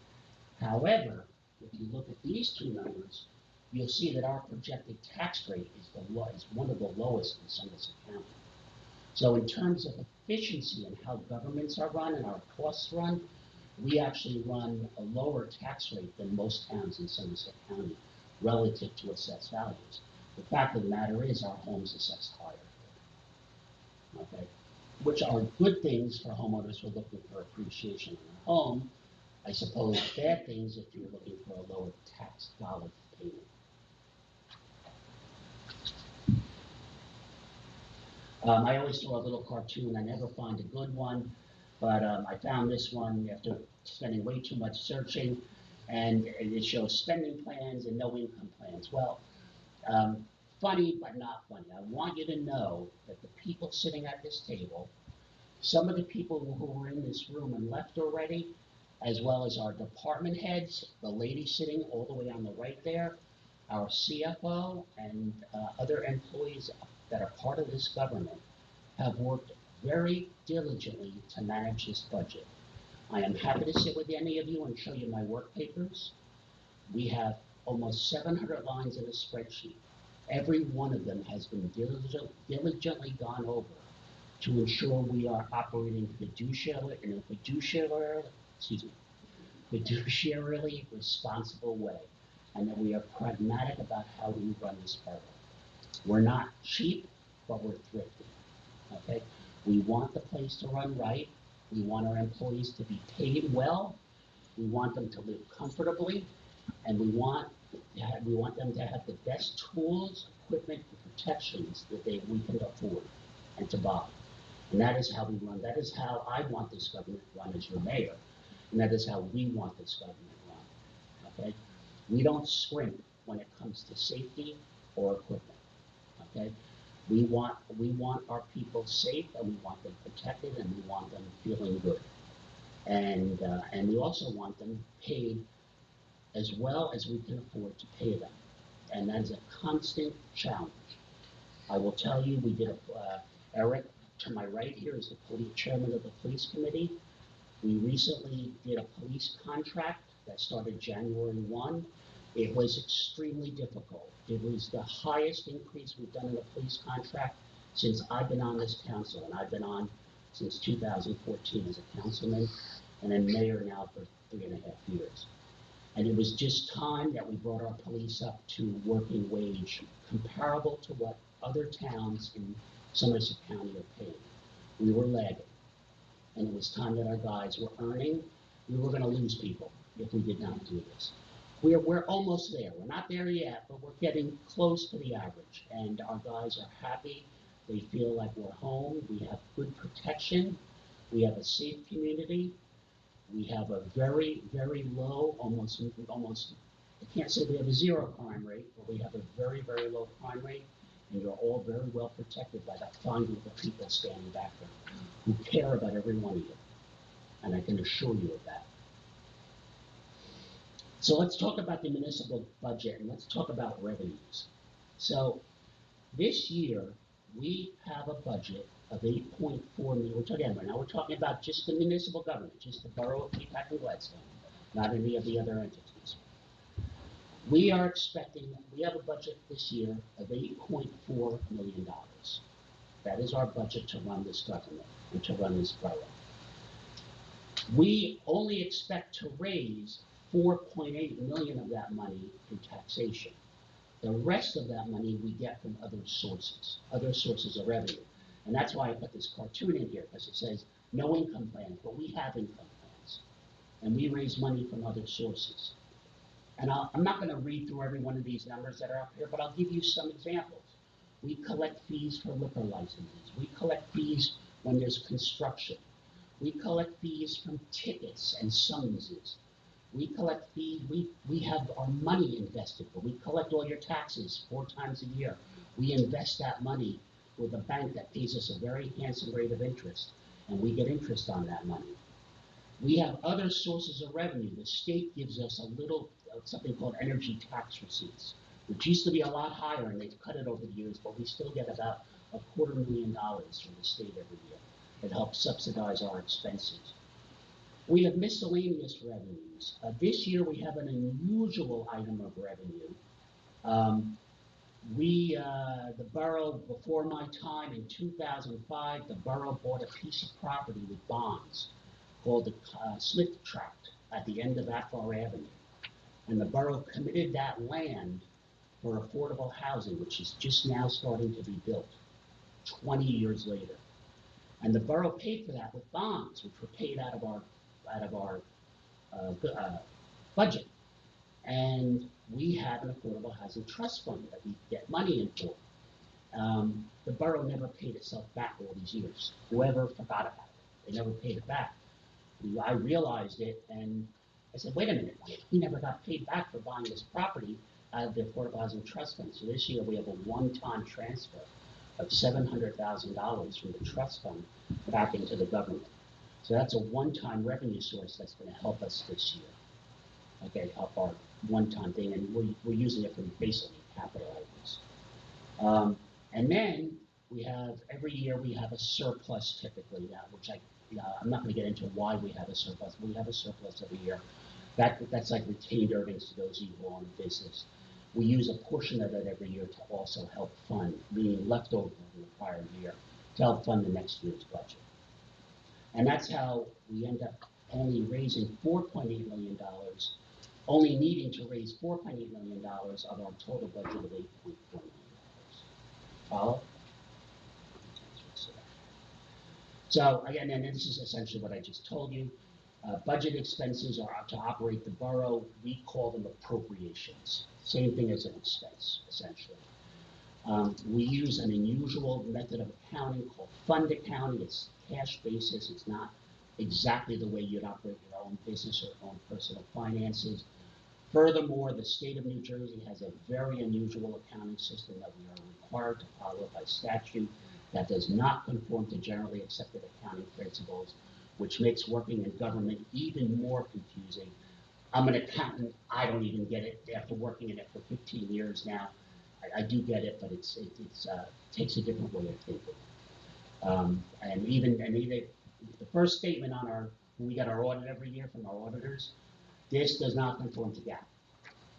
However, if you look at these two numbers, you'll see that our projected tax rate is one of the lowest in Somerset County. So in terms of efficiency and how governments are run and our costs run, we actually run a lower tax rate than most towns in Somerset County relative to assessed values. The fact of the matter is our homes assessed higher. Okay? Which are good things for homeowners who are looking for appreciation in their home. I suppose bad things if you're looking for a lower tax dollar payment. I always throw a little cartoon. I never find a good one, but I found this one after spending way too much searching, and it shows spending plans and no income plans. Well, funny but not funny. I want you to know that the people sitting at this table, some of the people who were in this room and left already, as well as our department heads, the lady sitting all the way on the right there, Our CFO and other employees that are part of this government have worked very diligently to manage this budget. I am happy to sit with any of you and show you my work papers. We have almost 700 lines in a spreadsheet. Every one of them has been diligently gone over to ensure we are operating fiduciarily in a fiduciarily responsible way, and that we are pragmatic about how we run this borough. We're not cheap, but we're thrifty. Okay? We want the place to run right. We want our employees to be paid well. We want them to live comfortably, and we want them to have the best tools, equipment, and protections that we can afford and to buy. And that is how we run. That is how I want this government run as your mayor, and that is how we want this government run. Okay? We don't scrimp when it comes to safety or equipment. Okay? We want our people safe, and we want them protected, and we want them feeling good. And we also want them paid as well as we can afford to pay them. And that is a constant challenge. I will tell you, we did Eric, to my right here, is the chairman of the police committee. We recently did a police contract that started January 1. It was extremely difficult. It was the highest increase we've done in a police contract since I've been on this council, and I've been on since 2014 as a councilman, and then mayor now for 3.5 years. And it was just time that we brought our police up to working wage comparable to what other towns in Somerset County are paid. We were lagging, and it was time that our guys were earning. We were going to lose people if we did not do this. We're almost there. We're not there yet, but we're getting close to the average, and our guys are happy. They feel like we're home. We have good protection. We have a safe community. We have a very, very low, almost, I can't say we have a zero crime rate, but we have a very, very low crime rate, and you're all very well protected by that fine group of people standing back there who care about every one of you, and I can assure you of that. So let's talk about the municipal budget, and let's talk about revenues. So this year, we have a budget of $8.4 million. We're talking about just the municipal government, just the borough of PEAPACK and Gladstone, not any of the other entities. We are expecting, we have a budget this year of $8.4 million. That is our budget to run this government and to run this borough. We only expect to raise $4.8 million of that money through taxation. The rest of that money we get from other sources of revenue. And that's why I put this cartoon in here, because it says no income plans, but we have income plans. And we raise money from other sources. And I'm not going to read through every one of these numbers that are up here, but I'll give you some examples. We collect fees for liquor licenses. We collect fees when there's construction. We collect fees from tickets and summonses. We collect fees, we have our money invested, but we collect all your taxes 4 times a year. We invest that money with a bank that pays us a very handsome rate of interest, and we get interest on that money. We have other sources of revenue. The state gives us a little, something called energy tax receipts, which used to be a lot higher, and they've cut it over the years, but we still get about $250,000 from the state every year. It helps subsidize our expenses. We have miscellaneous revenues. This year we have an unusual item of revenue. The borough, before my time in 2005, the borough bought a piece of property with bonds called the Smith Tract at the end of Akbar Avenue. And the borough committed that land for affordable housing, which is just now starting to be built 20 years later. And the borough paid for that with bonds, which were paid out of our budget. And we have an affordable housing trust fund that we get money in for. The borough never paid itself back all these years. Whoever forgot about it, they never paid it back. I realized it, and I said, wait a minute, we never got paid back for buying this property out of the affordable housing trust fund. So this year we have a one-time transfer of $700,000 from the trust fund back into the government. So that's a one-time revenue source that's going to help us this year. Okay, help our one-time thing, and we're using it for basically capital items. And then we have, every year we have a surplus typically now, which I'm not gonna get into why we have a surplus. We have a surplus every year. That's like retained earnings to those of you who own a business. We use a portion of it every year to also help fund, meaning leftover from the prior year, to help fund the next year's budget. And that's how we end up only raising $4.8 million, only needing to raise $4.8 million of our total budget of $8.4 million. Follow? So again, and this is essentially what I just told you. Budget expenses are to operate the borough. We call them appropriations. Same thing as an expense, essentially. We use an unusual method of accounting called fund accounting. It's cash basis. It's not exactly the way you'd operate your own business or own personal finances. Furthermore, the state of New Jersey has a very unusual accounting system that we are required to follow by statute that does not conform to generally accepted accounting principles, which makes working in government even more confusing. I'm an accountant. I don't even get it after working in it for 15 years now. I do get it, but it takes a different way of thinking. And even the first statement on when we get our audit every year from our auditors, this does not conform to GAAP,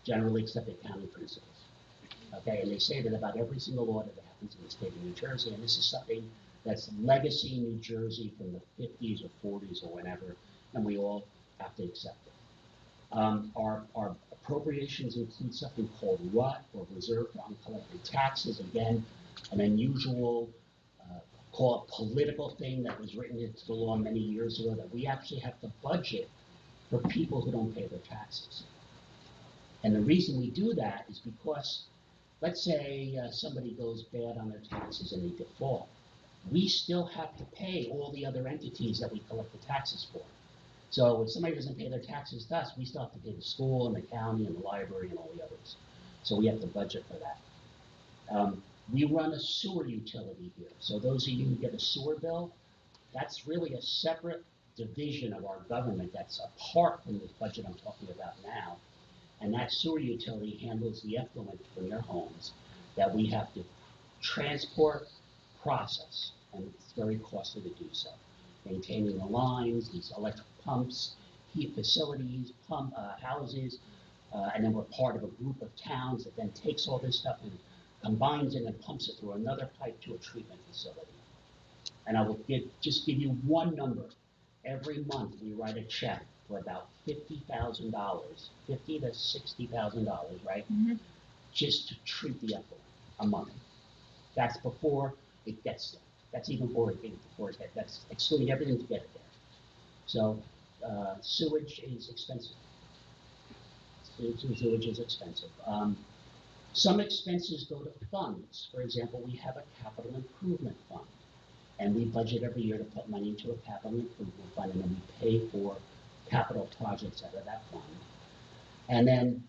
generally accepted accounting principles. Okay, and they say that about every single audit that happens in the state of New Jersey, and this is something that's legacy New Jersey from the 50s or 40s or whenever, and we all have to accept it. Our appropriations include something called RUT, or Reserve for Uncollected Taxes. Again, an unusual, call it political thing that was written into the law many years ago, that we actually have to budget for people who don't pay their taxes. And the reason we do that is because, let's say somebody goes bad on their taxes and they default. We still have to pay all the other entities that we collect the taxes for. So if somebody doesn't pay their taxes to us, we still have to pay the school and the county and the library and all the others. So we have to budget for that. We run a sewer utility here. So those of you who get a sewer bill, that's really a separate division of our government that's apart from this budget I'm talking about now. And that sewer utility handles the effluent from your homes that we have to transport, process, and it's very costly to do so. Maintaining the lines, these electric pumps, heat facilities, houses, and then we're part of a group of towns that then takes all this stuff and combines it and pumps it through another pipe to a treatment facility. And I will just give you one number. Every month we write a check for about $50,000, $50,000 to $60,000, right? Mm-hmm. Just to treat the effluent a month. That's before it gets there. That's even before it gets, that's excluding everything to get it there. So sewage is expensive. Sewage is expensive. Some expenses go to funds. For example, we have a capital improvement fund. And we budget every year to put money into a capital improvement fund, and then we pay for capital projects out of that fund. And then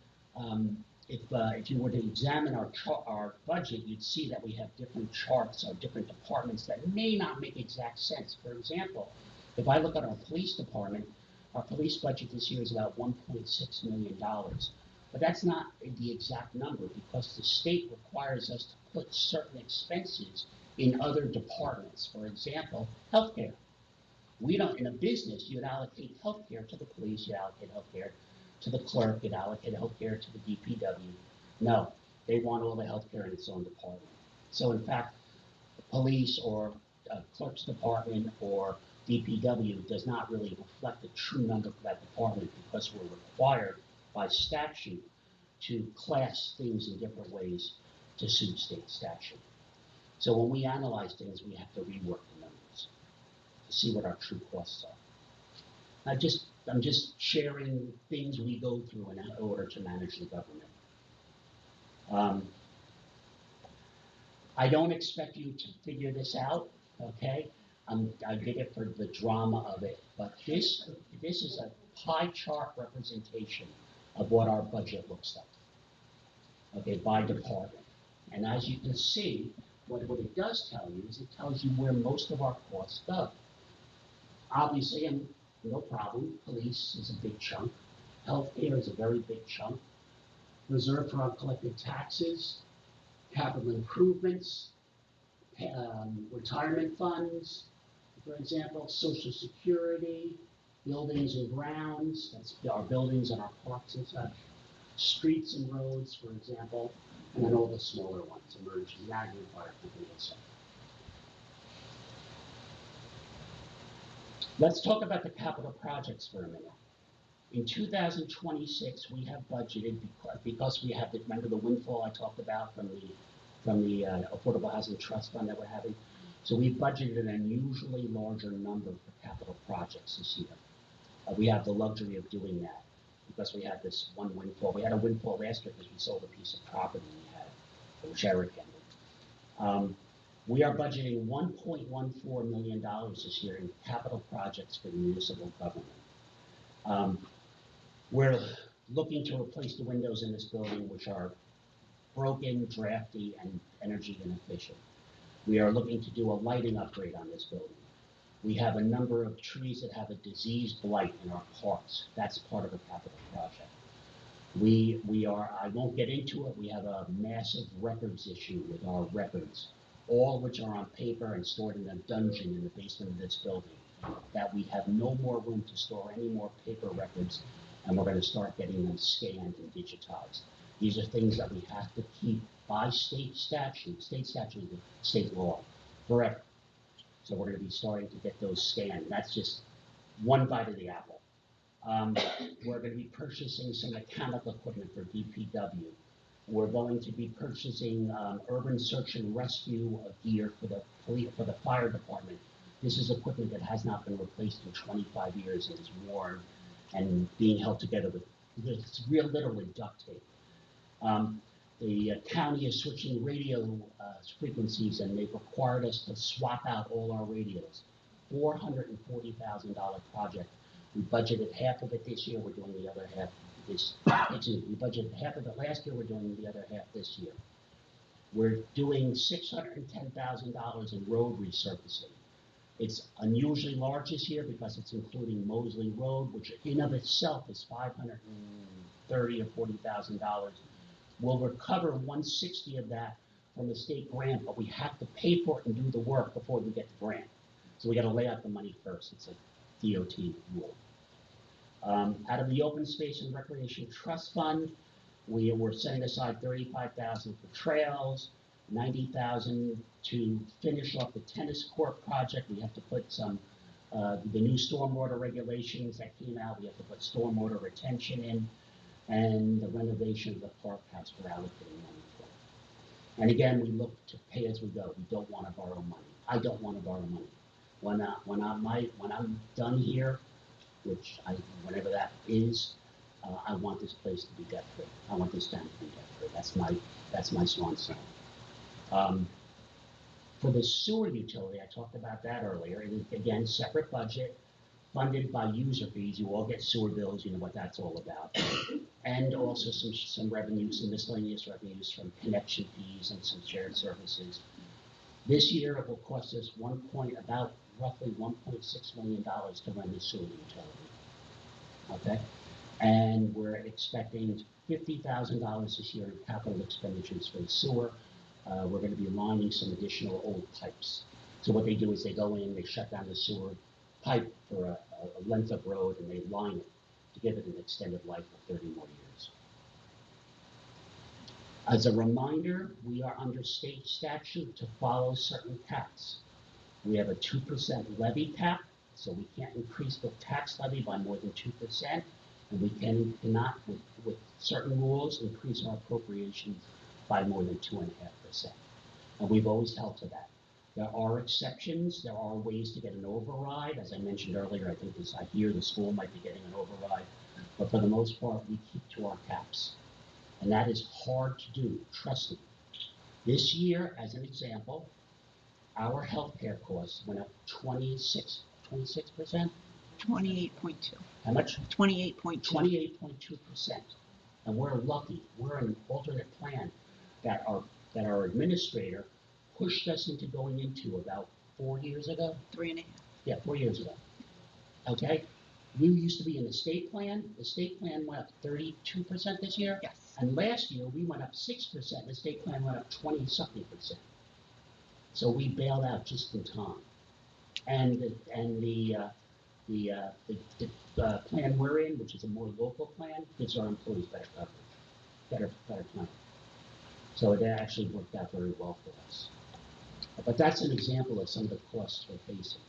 if you were to examine our budget, you'd see that we have different charts of different departments that may not make exact sense. For example, if I look at our police department, our police budget this year is about $1.6 million. But that's not the exact number, because the state requires us to put certain expenses in other departments. For example, healthcare. We don't, in a business, you'd allocate healthcare to the police, you'd allocate healthcare to the clerk, you'd allocate healthcare to the DPW. No, they want all the healthcare in its own department. So in fact, the police or clerk's department or DPW does not really reflect the true number for that department, because we're required by statute to class things in different ways to suit state statute. So when we analyze things, we have to rework the numbers to see what our true costs are. I'm just sharing things we go through in order to manage the government. I don't expect you to figure this out, okay? I did it for the drama of it, but this is a pie chart representation of what our budget looks like, okay, by department. And as you can see, what it does tell you is it tells you where most of our costs go. Obviously, and no problem, police is a big chunk. Healthcare is a very big chunk. reserve for uncollected taxes, capital improvements, retirement funds, for example, social security, buildings and grounds, that's our buildings and our parks and such, streets and roads, for example, and then all the smaller ones, emergency management, fire company, etc. Let's talk about the capital projects for a minute. In 2026, we have budgeted, because we have, remember the windfall I talked about from the Affordable Housing Trust Fund that we're having? So we budgeted an unusually larger number for capital projects this year. We have the luxury of doing that because we had this one windfall. We had a windfall last year because we sold a piece of property we had, which Eric ended. We are budgeting $1.14 million this year in capital projects for the municipal government. We're looking to replace the windows in this building, which are broken, drafty, and energy inefficient. We are looking to do a lighting upgrade on this building. We have a number of trees that have a diseased blight in our parks. That's part of a capital project. I won't get into it, we have a massive records issue with our records, all which are on paper and stored in a dungeon in the basement of this building, that we have no more room to store any more paper records, and we're going to start getting them scanned and digitized. These are things that we have to keep by state law, forever. So we're going to be starting to get those scanned. That's just one bite of the apple. We're going to be purchasing some mechanical equipment for DPW. We're going to be purchasing urban search and rescue gear for the fire department. This is equipment that has not been replaced in 25 years and is worn and being held together with literally duct tape. The county is switching radio frequencies, and they've required us to swap out all our radios. $440,000 project. We budgeted half of it this year. We're doing the other half this. We budgeted half of it last year. We're doing the other half this year. We're doing $610,000 in road resurfacing. It's unusually large this year because it's including Mosley Road, which in of itself is $530,000 or $40,000. We'll recover $160 of that from a state grant, but we have to pay for it and do the work before we get the grant. So we got to lay out the money first. It's a DOT rule. Out of the Open Space and Recreation Trust Fund, we were setting aside $35,000 for trails, $90,000 to finish off the tennis court project. We have to put some the new stormwater regulations that came out. We have to put stormwater retention in, and the renovation of the park house we're allocating money for. And again, we look to pay as we go. We don't want to borrow money. I don't want to borrow money. When I'm done here, whenever that is, I want this place to be debt free. I want this town to be debt free. That's my swan song. For the sewer utility, I talked about that earlier. It is, again, separate budget, funded by user fees. You all get sewer bills, you know what that's all about. And also some revenues, some miscellaneous revenues from connection fees and some shared services. This year it will cost us roughly $1.6 million to run the sewer utility. Okay? And we're expecting $50,000 this year in capital expenditures for the sewer. We're going to be lining some additional old pipes. So what they do is they go in, they shut down the sewer pipe for a length of road, and they line it to give it an extended life of 30 more years. As a reminder, we are under state statute to follow certain caps. We have a 2% levy cap, so we can't increase the tax levy by more than 2%, and we cannot, with certain rules, increase our appropriations by more than 2.5%. And we've always held to that. There are exceptions. There are ways to get an override. As I mentioned earlier, I hear the school might be getting an override, but for the most part, we keep to our caps. And that is hard to do, trust me. This year, as an example, our healthcare costs went up 26%? 28.2. How much? 28.2. 28.2%. And we're lucky. We're in an alternate plan that our administrator pushed us into going into about 4 years ago. 3.5. Yeah, 4 years ago. Okay? We used to be in the state plan. The state plan went up 32% this year. Yes. And last year, we went up 6%, the state plan went up 20-something%. So we bailed out just in time. And the plan we're in, which is a more local plan, gives our employees better coverage, better plan. So it actually worked out very well for us. But that's an example of some of the costs we're facing.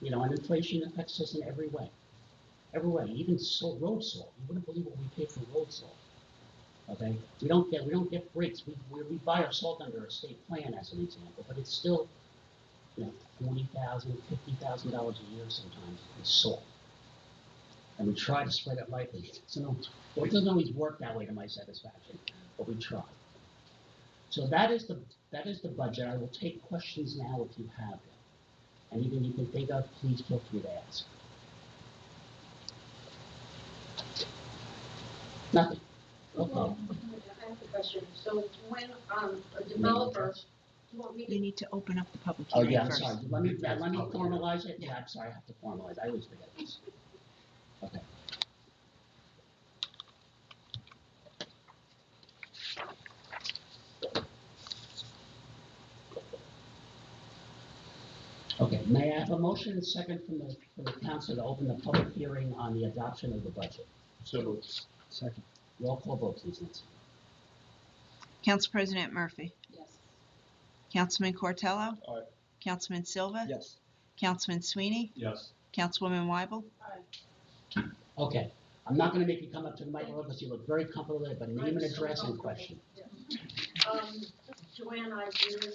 You know, and inflation affects us in every way. Every way, even road salt. You wouldn't believe what we pay for road salt. Okay, we don't get bricks. We buy our salt under a state plan, as an example, but it's still, you know, $40,000, $50,000 a year sometimes in salt. And we try to spread it lightly. It doesn't always work that way to my satisfaction, but we try. So that is the budget. I will take questions now if you have them. Anything you can think of, please feel free to ask. Nothing. Okay. Well, I have a question. So when a developer, you want me You to? need to open up the public Oh, hearing yeah, I'm first. sorry. Let me formalize it. Yeah, I'm sorry, I have to formalize. I always forget this. Okay. Okay, may I have a motion and second from the council to open the public hearing on the adoption of the budget? So moved. Second. Roll call vote, please, Nancy. Council President Murphy. Yes. Councilman Cortello. Aye. Councilman Silva. Yes. Councilman Sweeney. Yes. Councilwoman Weibel. Okay, I'm not gonna make you come up to the microphone because you look very comfortable there, but name and address and question. Joanne, I live in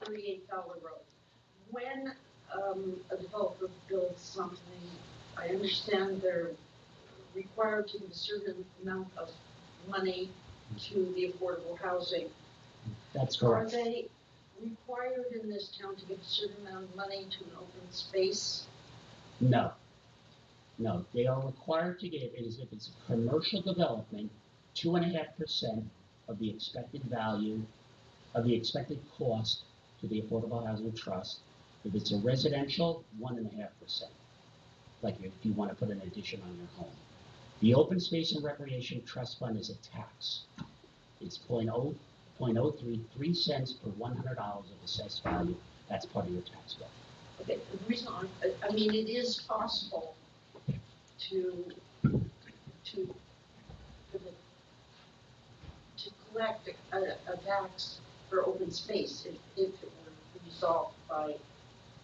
38 Fowler Road. When a developer builds something, I understand they're required to give a certain amount of money to the affordable housing. That's Are correct. they required in this town to give a certain amount of money to an open space? No. No, they are required to give, if it's a commercial development, 2.5% of the expected value, of the expected cost to the Affordable Housing Trust. If it's a residential, 1.5%. Like if you want to put an addition on your home. The Open Space and Recreation Trust Fund is a tax. It's 0.033 cents per $100 of assessed value. That's part of your tax bill. Okay, the reason I mean, it is possible to collect a tax for open space if it were resolved by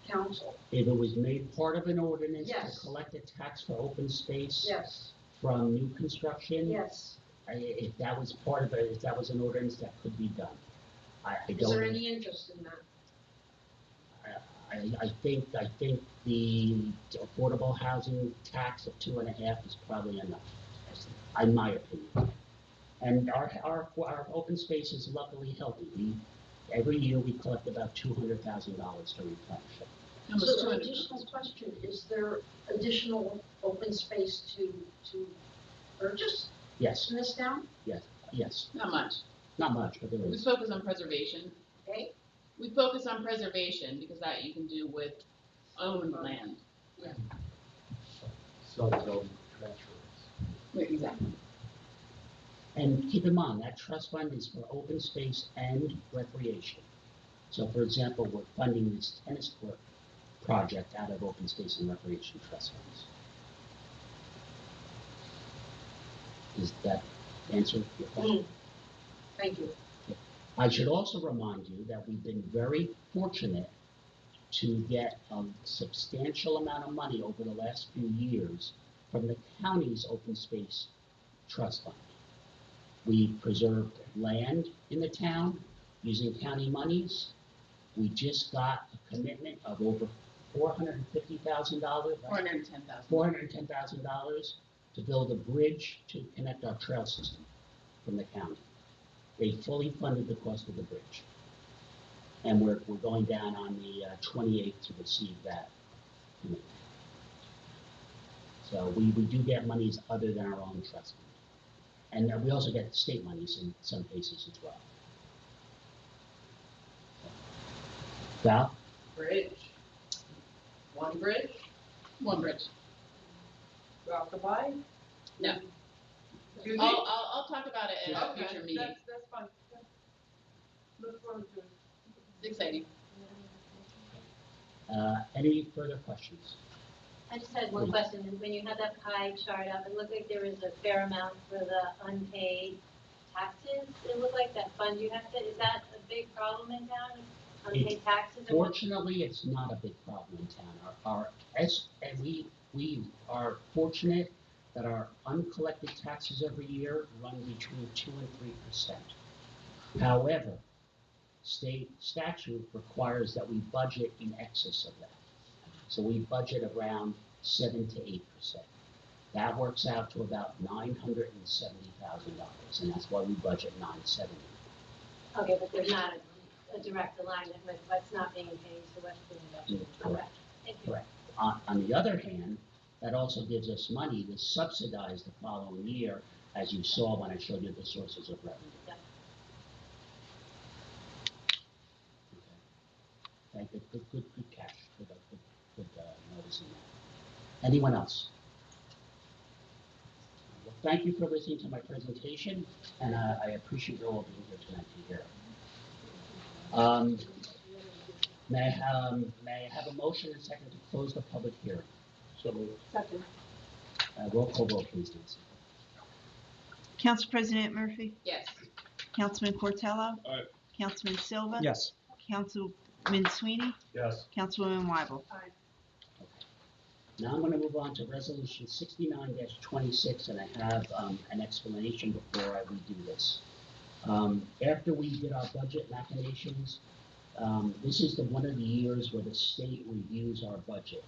council. If it was made part of an ordinance Yes. to collect a tax for open space Yes, from new construction, yes. if that was part of it, if that was an ordinance, that could be done. I Is don't. there any interest in that? I think the affordable housing tax of 2.5 is probably enough, in my opinion. And our open space is luckily healthy. Every year we collect about $200,000 to replenish it. So an additional question, is there additional open space to purchase Yes, in this town? yes. Not much. Not much, but there We is. focus on preservation. Okay? We focus on preservation because that you can do with owned land. Self-building transfer. Right, exactly. And keep in mind, that trust fund is for open space and recreation. So for example, we're funding this tennis court project out of open space and recreation trust funds. Does that answer your question? Thank you. I should also remind you that we've been very fortunate to get a substantial amount of money over the last few years from the county's open space trust fund. We preserved land in the town using county monies. We just got a commitment of over $450,000, right? $410,000 to build a bridge to connect our trail system from the county. They fully funded the cost of the bridge. And we're going down on the 28th to receive that commitment. So we do get monies other than our own trust fund. And we also get state monies in some cases as well. Val? Bridge. One bridge? One bridge. Rockabye? No. I'll talk about it at a Okay, future meeting. That's fine. Yeah. Look forward to it. It's exciting. Any further questions? I just had one question. When you had that pie chart up, it looked like there was a fair amount for the unpaid taxes. It looked like that fund you have to, is that a big problem in town? Unpaid taxes? Fortunately, it's not a big problem in town. And we are fortunate that our uncollected taxes every year run between 2 and 3%. However, state statute requires that we budget in excess of that. So we budget around 7 to 8%. That works out to about $970,000, and that's why we budget $970. Okay, but there's not a direct alignment with what's not being paid to what's being budgeted. Correct. Thank you. Correct. On the other hand, that also gives us money to subsidize the following year, as you saw when I showed you the sources of revenue. Yeah. Okay. Thank you. Good catch. Good noticing that. Anyone else? Well, thank you for listening to my presentation, and I appreciate you all being here tonight to hear. May I have a motion and second to close the public hearing? So moved. Second. Roll call vote, please, Nancy. Council President Murphy? Yes. Councilman Cortello? Aye. Councilman Silva? Yes. Councilman Sweeney? Yes. Councilwoman Weibel? Aye. Now I'm going to move on to Resolution 69-26, and I have an explanation before I redo this. After we did our budget machinations, this is one of the years where the state reviews our budget.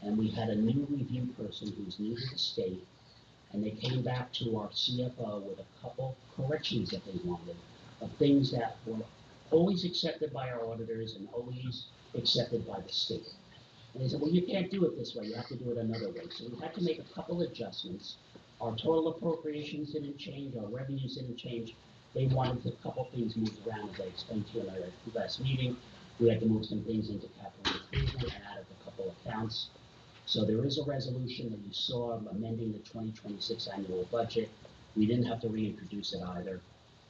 And we had a new review person who's new to the state, and they came back to our CFO with a couple corrections that they wanted of things that were always accepted by our auditors and always accepted by the state. And they said, well, you can't do it this way, you have to do it another way. So we had to make a couple adjustments. Our total appropriations didn't change, our revenues didn't change. They wanted a couple things moved around, as I explained to you in our last meeting. We had to move some things into capital improvement and added a couple accounts. So there is a resolution that you saw amending the 2026 annual budget. We didn't have to reintroduce it either,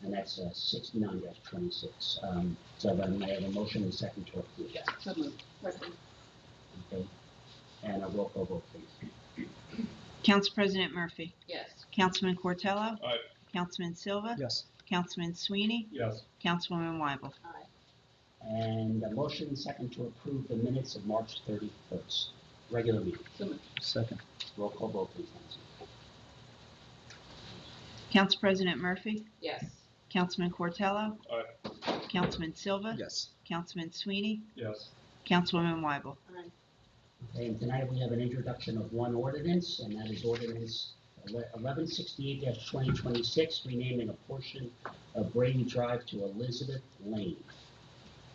and that's 69-26. So then I have a motion and second to approve that. So moved. Second. Okay. And a roll call vote, please. Council President Murphy? Yes. Councilman Cortello? Aye. Councilman Silva? Yes. Councilman Sweeney? Yes. Councilwoman Weibel? Aye. And a motion and second to approve the minutes of March 31st, regular meeting. So moved. Second. Roll call vote, please, Nancy. Council President Murphy? Yes. Councilman Cortello? Aye. Councilman Silva? Yes. Councilman Sweeney? Yes. Councilwoman Weibel? Aye. Okay, and tonight we have an introduction of one ordinance, and that is ordinance 1168-2026, renaming a portion of Brady Drive to Elizabeth Lane.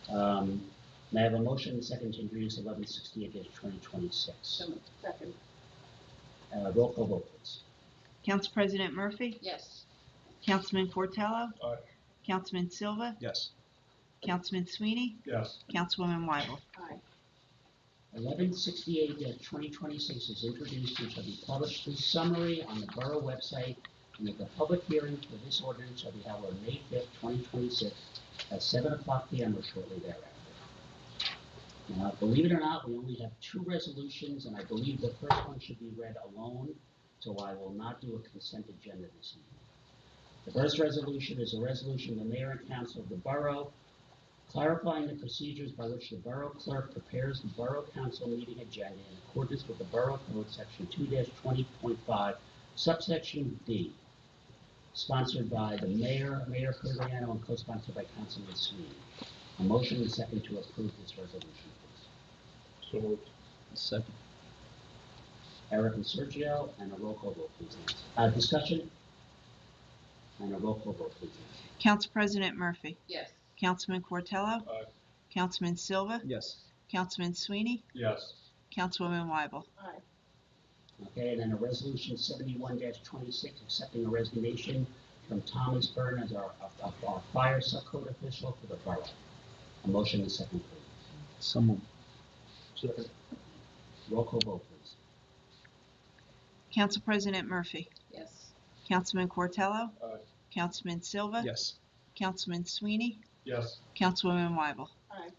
May I have a motion and second to introduce 1168-2026? So moved. Second. Roll call vote, please. Council President Murphy? Yes. Councilman Cortello? Aye. Councilman Silva? Yes. Councilman Sweeney? Yes. Councilwoman Weibel? Aye. 1168-2026 is introduced and shall be published in summary on the borough website, and that the public hearing for this ordinance shall be held on May 5th, 2026 at 7:00 p.m. or shortly thereafter. Now, believe it or not, we only have 2 resolutions, and I believe the first one should be read alone, so I will not do a consent agenda this evening. The first resolution is a resolution of the mayor and council of the borough clarifying the procedures by which the borough clerk prepares the borough council meeting agenda in accordance with the Borough Code, Section 2-20.5, subsection D, sponsored by the mayor, Mayor Curiano, and co-sponsored by Councilman Sweeney. A motion and second to approve this resolution, please. So moved. Second. Eric and Sergio, and a roll call vote, please, Nancy. Discussion? And a roll call vote, please, Nancy. Council President Murphy? Yes. Councilman Cortello? Aye. Councilman Silva? Yes. Councilman Sweeney? Yes. Councilwoman Weibel? Aye. Okay, and then a resolution 71-26, accepting a resignation from Thomas Byrne as our fire subcode official for the borough. A motion and second, please. So moved. Second. Roll call vote, please. Council President Murphy? Yes. Councilman Cortello? Aye. Councilman Silva? Yes. Councilman Sweeney? Yes. Councilwoman Weibel? Aye.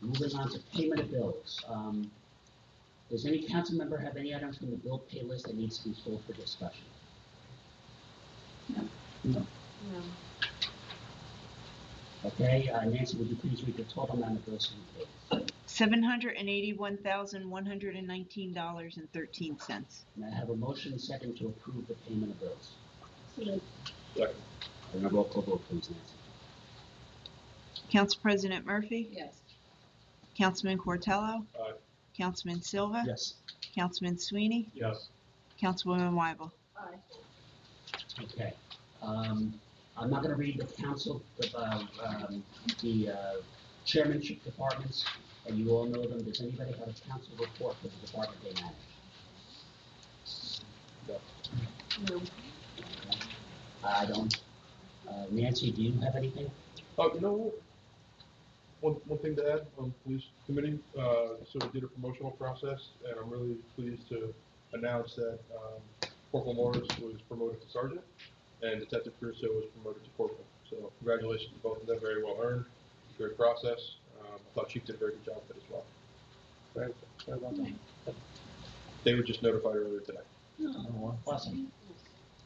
Moving on to payment of bills. Does any council member have any items from the bill pay list that needs to be pulled for discussion? No. Okay, Nancy, would you please read the total amount of bills to be paid? $781,119.13. And I have a motion and second to approve the payment of bills. Second. And a roll call vote, please, Nancy. Council President Murphy? Yes. Councilman Cortello? Aye. Councilman Silva? Yes. Councilman Sweeney? Yes. Councilwoman Weibel? Aye. Okay. I'm not going to read the chairmanship departments, and you all know them. Does anybody have a council report for the department they manage? No. I don't. Nancy, do you have anything? Oh, you know, one thing to add on the police committee, so we did a promotional process, and I'm really pleased to announce that Corporal Morris was promoted to sergeant, and Detective Crusoe was promoted to corporal. So congratulations to both of them, very well earned, great process. I thought Chief did a very good job with it as well. Very well done. They were just notified earlier today. Oh, awesome.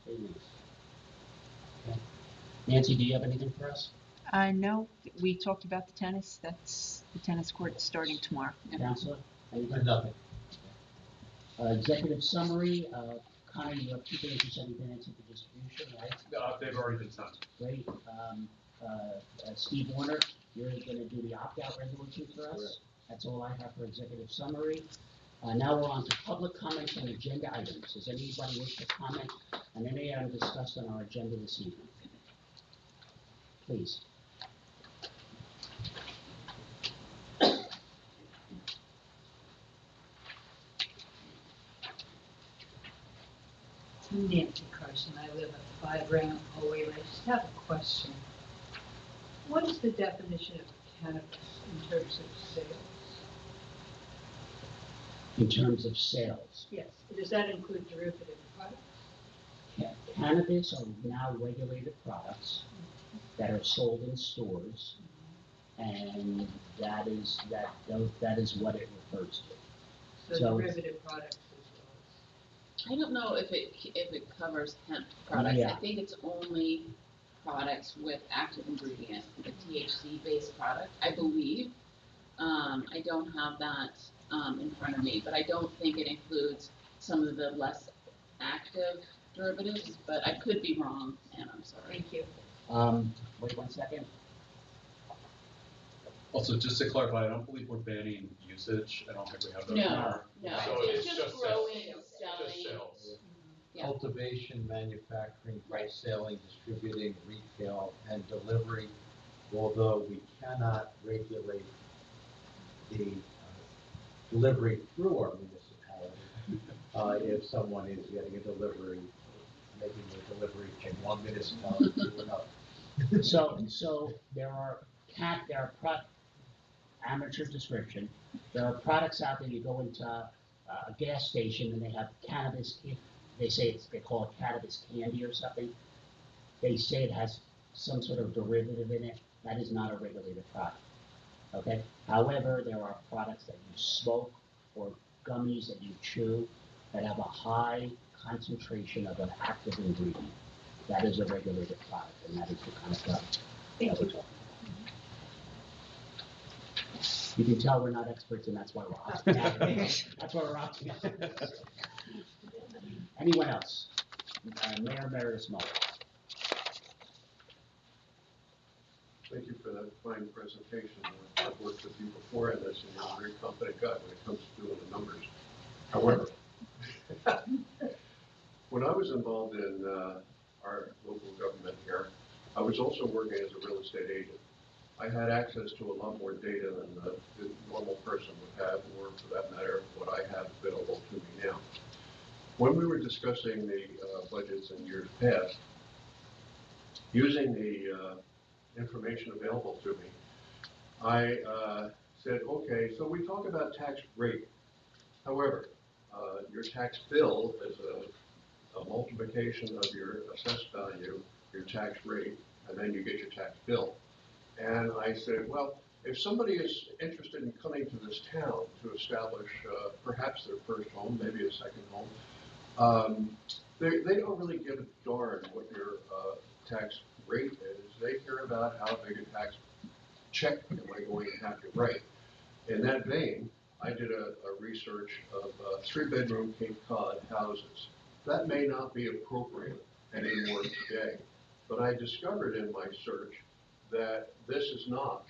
Very nice. Okay. Nancy, do you have anything for us? No, we talked about the tennis. That's the tennis court starting tomorrow. Counselor? Anything? Nothing. Executive summary, Connor, you have two things you said in financial distribution, right? They've already been sent. Great. Steve Warner, you're going to do the opt-out resolution for us. Correct. That's all I have for executive summary. Now we're on to public comments on agenda items. Does anybody wish to comment on any item discussed on our agenda this evening? Please. Nancy Carson, I live at 5 Ramapo Way, and I just have a question. What is the definition of cannabis in terms of sales? In terms of sales, Yes, does that include derivative products? cannabis are now regulated products that are sold in stores, and that is what it refers to. So derivative products as well I don't know if it covers hemp products. Yeah. I think it's only products with active ingredient, a THC-based product, I believe. I don't have that in front of me, but I don't think it includes some of the less active derivatives, but I could be wrong, and I'm sorry. Thank you. Wait 1 second. Also, just to clarify, I don't believe we're banning usage. I don't think we have that. No, So it's just growing and Just selling. sales. Yeah. Cultivation, manufacturing, selling, distributing, retail, and delivery, although we cannot regulate the delivery through our municipality. If someone is getting a delivery, making a delivery from one municipality to another. So there are amateur description. There are products out there. You go into a gas station and they have cannabis. They call it cannabis candy or something. They say it has some sort of derivative in it. That is not a regulated product. Okay. However, there are products that you smoke or gummies that you chew that have a high concentration of an active ingredient. That is a regulated product, and that is the kind of product that we're talking about. You can tell we're not experts, and that's why we're opting out. That's why we're opting out. Anyone else? Mayor Emeritus Mullins. Thank you for that fine presentation. I've worked with you before in this, and you're a very competent guy when it comes to doing the numbers. However, when I was involved in our local government here, I was also working as a real estate agent. I had access to a lot more data than the normal person would have, or for that matter, what I have available to me now. When we were discussing the budgets in years past, using the information available to me, I said, okay, so we talk about tax rate. However, your tax bill as a a multiplication of your assessed value, your tax rate, and then you get your tax bill. And I said, well, if somebody is interested in coming to this town to establish perhaps their first home, maybe a second home, they don't really give a darn what your tax rate is. They care about how big a tax check am I going to have to write. In that vein, I did a research of 3-bedroom Cape Cod houses. That may not be appropriate anymore today, but I discovered in my search that this is not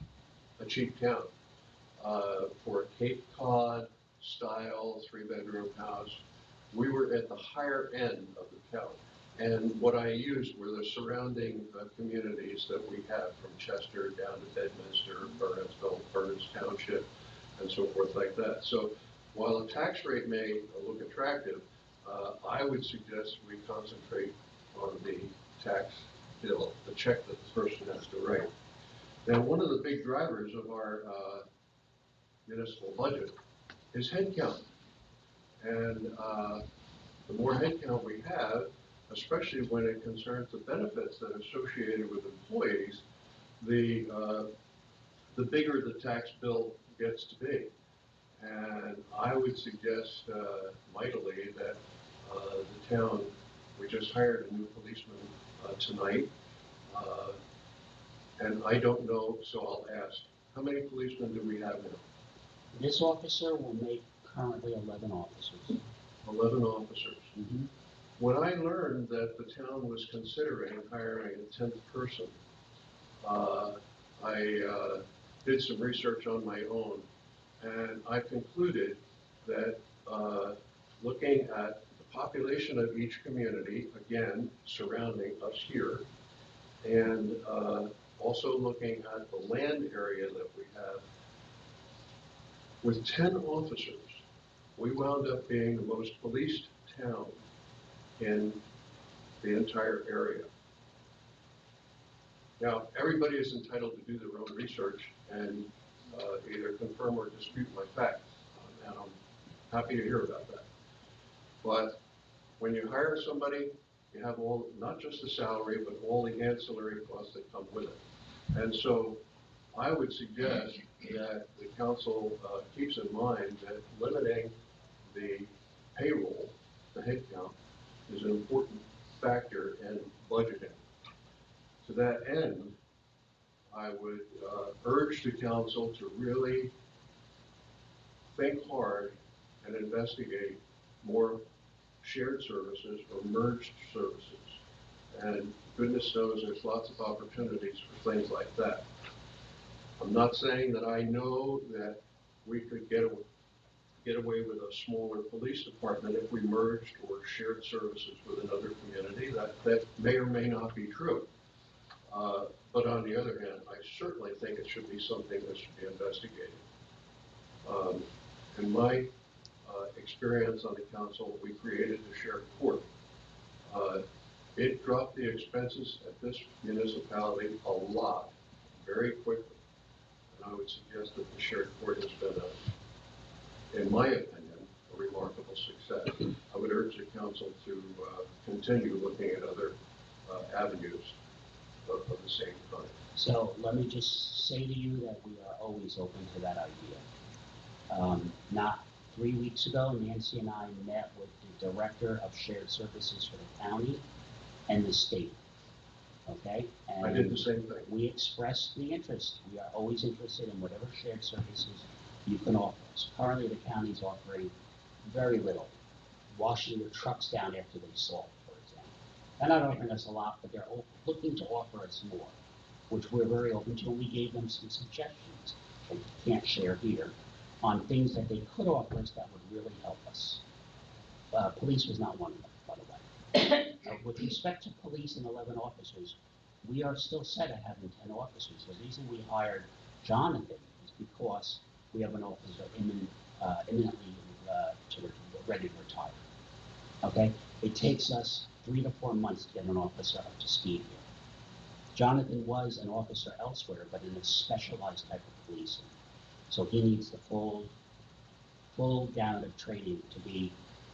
a cheap town. For a Cape Cod style 3-bedroom house, we were at the higher end of the town. And what I used were the surrounding communities that we have, from Chester down to Bedminster, Burnsville, Burns Township, and so forth like that. So while the tax rate may look attractive, I would suggest we concentrate on the tax bill, the check that the person has to write. Now, one of the big drivers of our municipal budget is headcount. And the more headcount we have, especially when it concerns the benefits that are associated with employees, the bigger the tax bill gets to be. And I would suggest mightily that the town, we just hired a new policeman tonight, and I don't know, so I'll ask, how many policemen do we have now? This officer will make currently 11 officers. 11 officers. Mm-hmm. When I learned that the town was considering hiring a 10th person, I did some research on my own, and I concluded that looking at the population of each community, again, surrounding us here, and also looking at the land area that we have, with 10 officers, we wound up being the most policed town in the entire area. Now, everybody is entitled to do their own research and either confirm or dispute my facts, and I'm happy to hear about that. But when you hire somebody, you have all, not just the salary, but all the ancillary costs that come with it. And so I would suggest that the council keeps in mind that limiting the payroll, the headcount, is an important factor in budgeting. To that end, I would urge the council to really think hard and investigate more shared services or merged services. And goodness knows there's lots of opportunities for things like that. I'm not saying that I know that we could get away with a smaller police department if we merged or shared services with another community. That may or may not be true. But on the other hand, I certainly think it should be something that should be investigated. In my experience on the council, we created the shared court. It dropped the expenses at this municipality a lot, very quickly. And I would suggest that the shared court has been, in my opinion, a remarkable success. I would urge the council to continue looking at other avenues of the same kind. So let me just say to you that we are always open to that idea. Not 3 weeks ago, Nancy and I met with the Director of Shared Services for the county and the state. Okay? And I did the same thing. we expressed the interest. We are always interested in whatever shared services you can offer us. Currently, the county's offering very little. Washing your trucks down after they salt, for example. They're not offering us a lot, but they're looking to offer us more, which we're very open to, and we gave them some suggestions that we can't share here on things that they could offer us that would really help us. Police was not one of them, by the way. With respect to police and 11 officers, we are still set at having 10 officers. The reason we hired Jonathan is because we have an officer imminently ready to retire. Okay? It takes us 3 to 4 months to get an officer up to speed here. Jonathan was an officer elsewhere, but in a specialized type of policing. So he needs the full gamut of training to be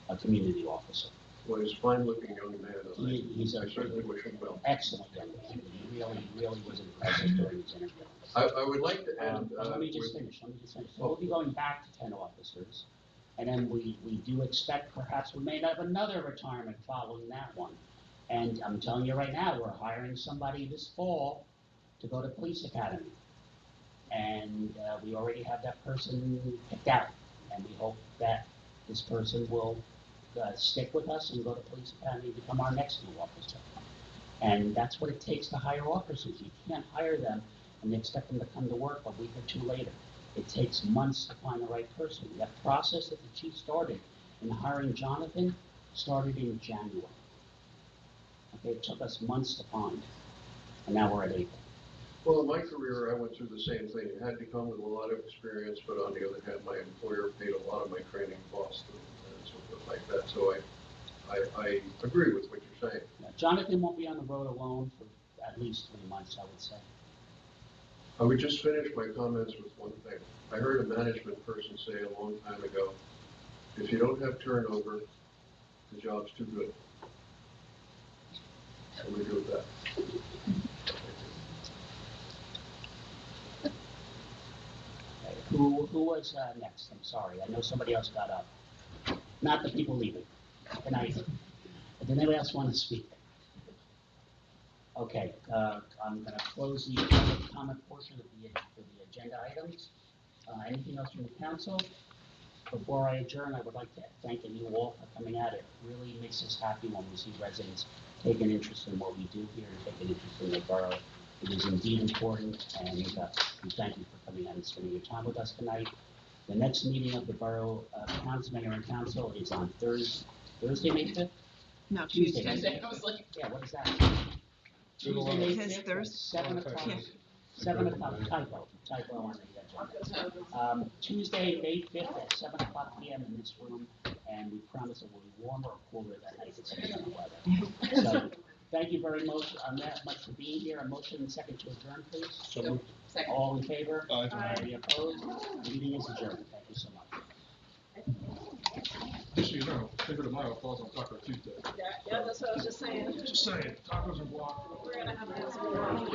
a community officer. Well, he's a fine-looking young man. And He's I certainly wish him well. excellent young man. He really was impressive during his interview. I would like to end Let me just finish. So we'll be going back to 10 officers. And then we do expect perhaps we may have another retirement following that one. And I'm telling you right now, we're hiring somebody this fall to go to police academy. And we already have that person picked out. And we hope that this person will stick with us and go to police academy and become our next new officer. And that's what it takes to hire officers. You can't hire them and expect them to come to work a week or two later. It takes months to find the right person. That process that the chief started in hiring Jonathan started in January. Okay, it took us months to find, and now we're at April. Well, in my career, I went through the same thing. It had to come with a lot of experience, but on the other hand, my employer paid a lot of my training costs and so forth like that. So I agree with what you're saying. Now, Jonathan won't be on the road alone for at least 3 months, I would say. I would just finish my comments with one thing. I heard a management person say a long time ago, if you don't have turnover, the job's too good. I would agree with that. Who was next? I'm sorry. I know somebody else got up. Not the people leaving. Good night. Did anybody else want to speak? Okay, I'm going to close the public comment portion of the agenda items. Anything else from the council? Before I adjourn, I would like to thank you all for coming out. It really makes us happy when we see residents take an interest in what we do here and take an interest in the borough. It is indeed important, and we thank you for coming out and spending your time with us tonight. The next meeting of the Borough Council, Mayor and Council is on Thursday, May 5th? No, Tuesday. I was like, Yeah, what is that? Tuesday, May It says 5th, Thursday. 7 o'clock. Yeah. 7 o'clock, typo on the agenda. Tuesday, May 5th at 7 o'clock p.m. in this room, and we promise it will be warmer or cooler that night depending on the weather. So, thank you very much for being here. A motion and second to adjourn, please. So, second. All in favor? Aye. Any opposed? The meeting is adjourned. Thank you so much. just so you know, Cinco de Mayo falls on Taco Tuesday. Yeah, that's what I was just saying. Just saying, tacos and guac. We're gonna have to have some more.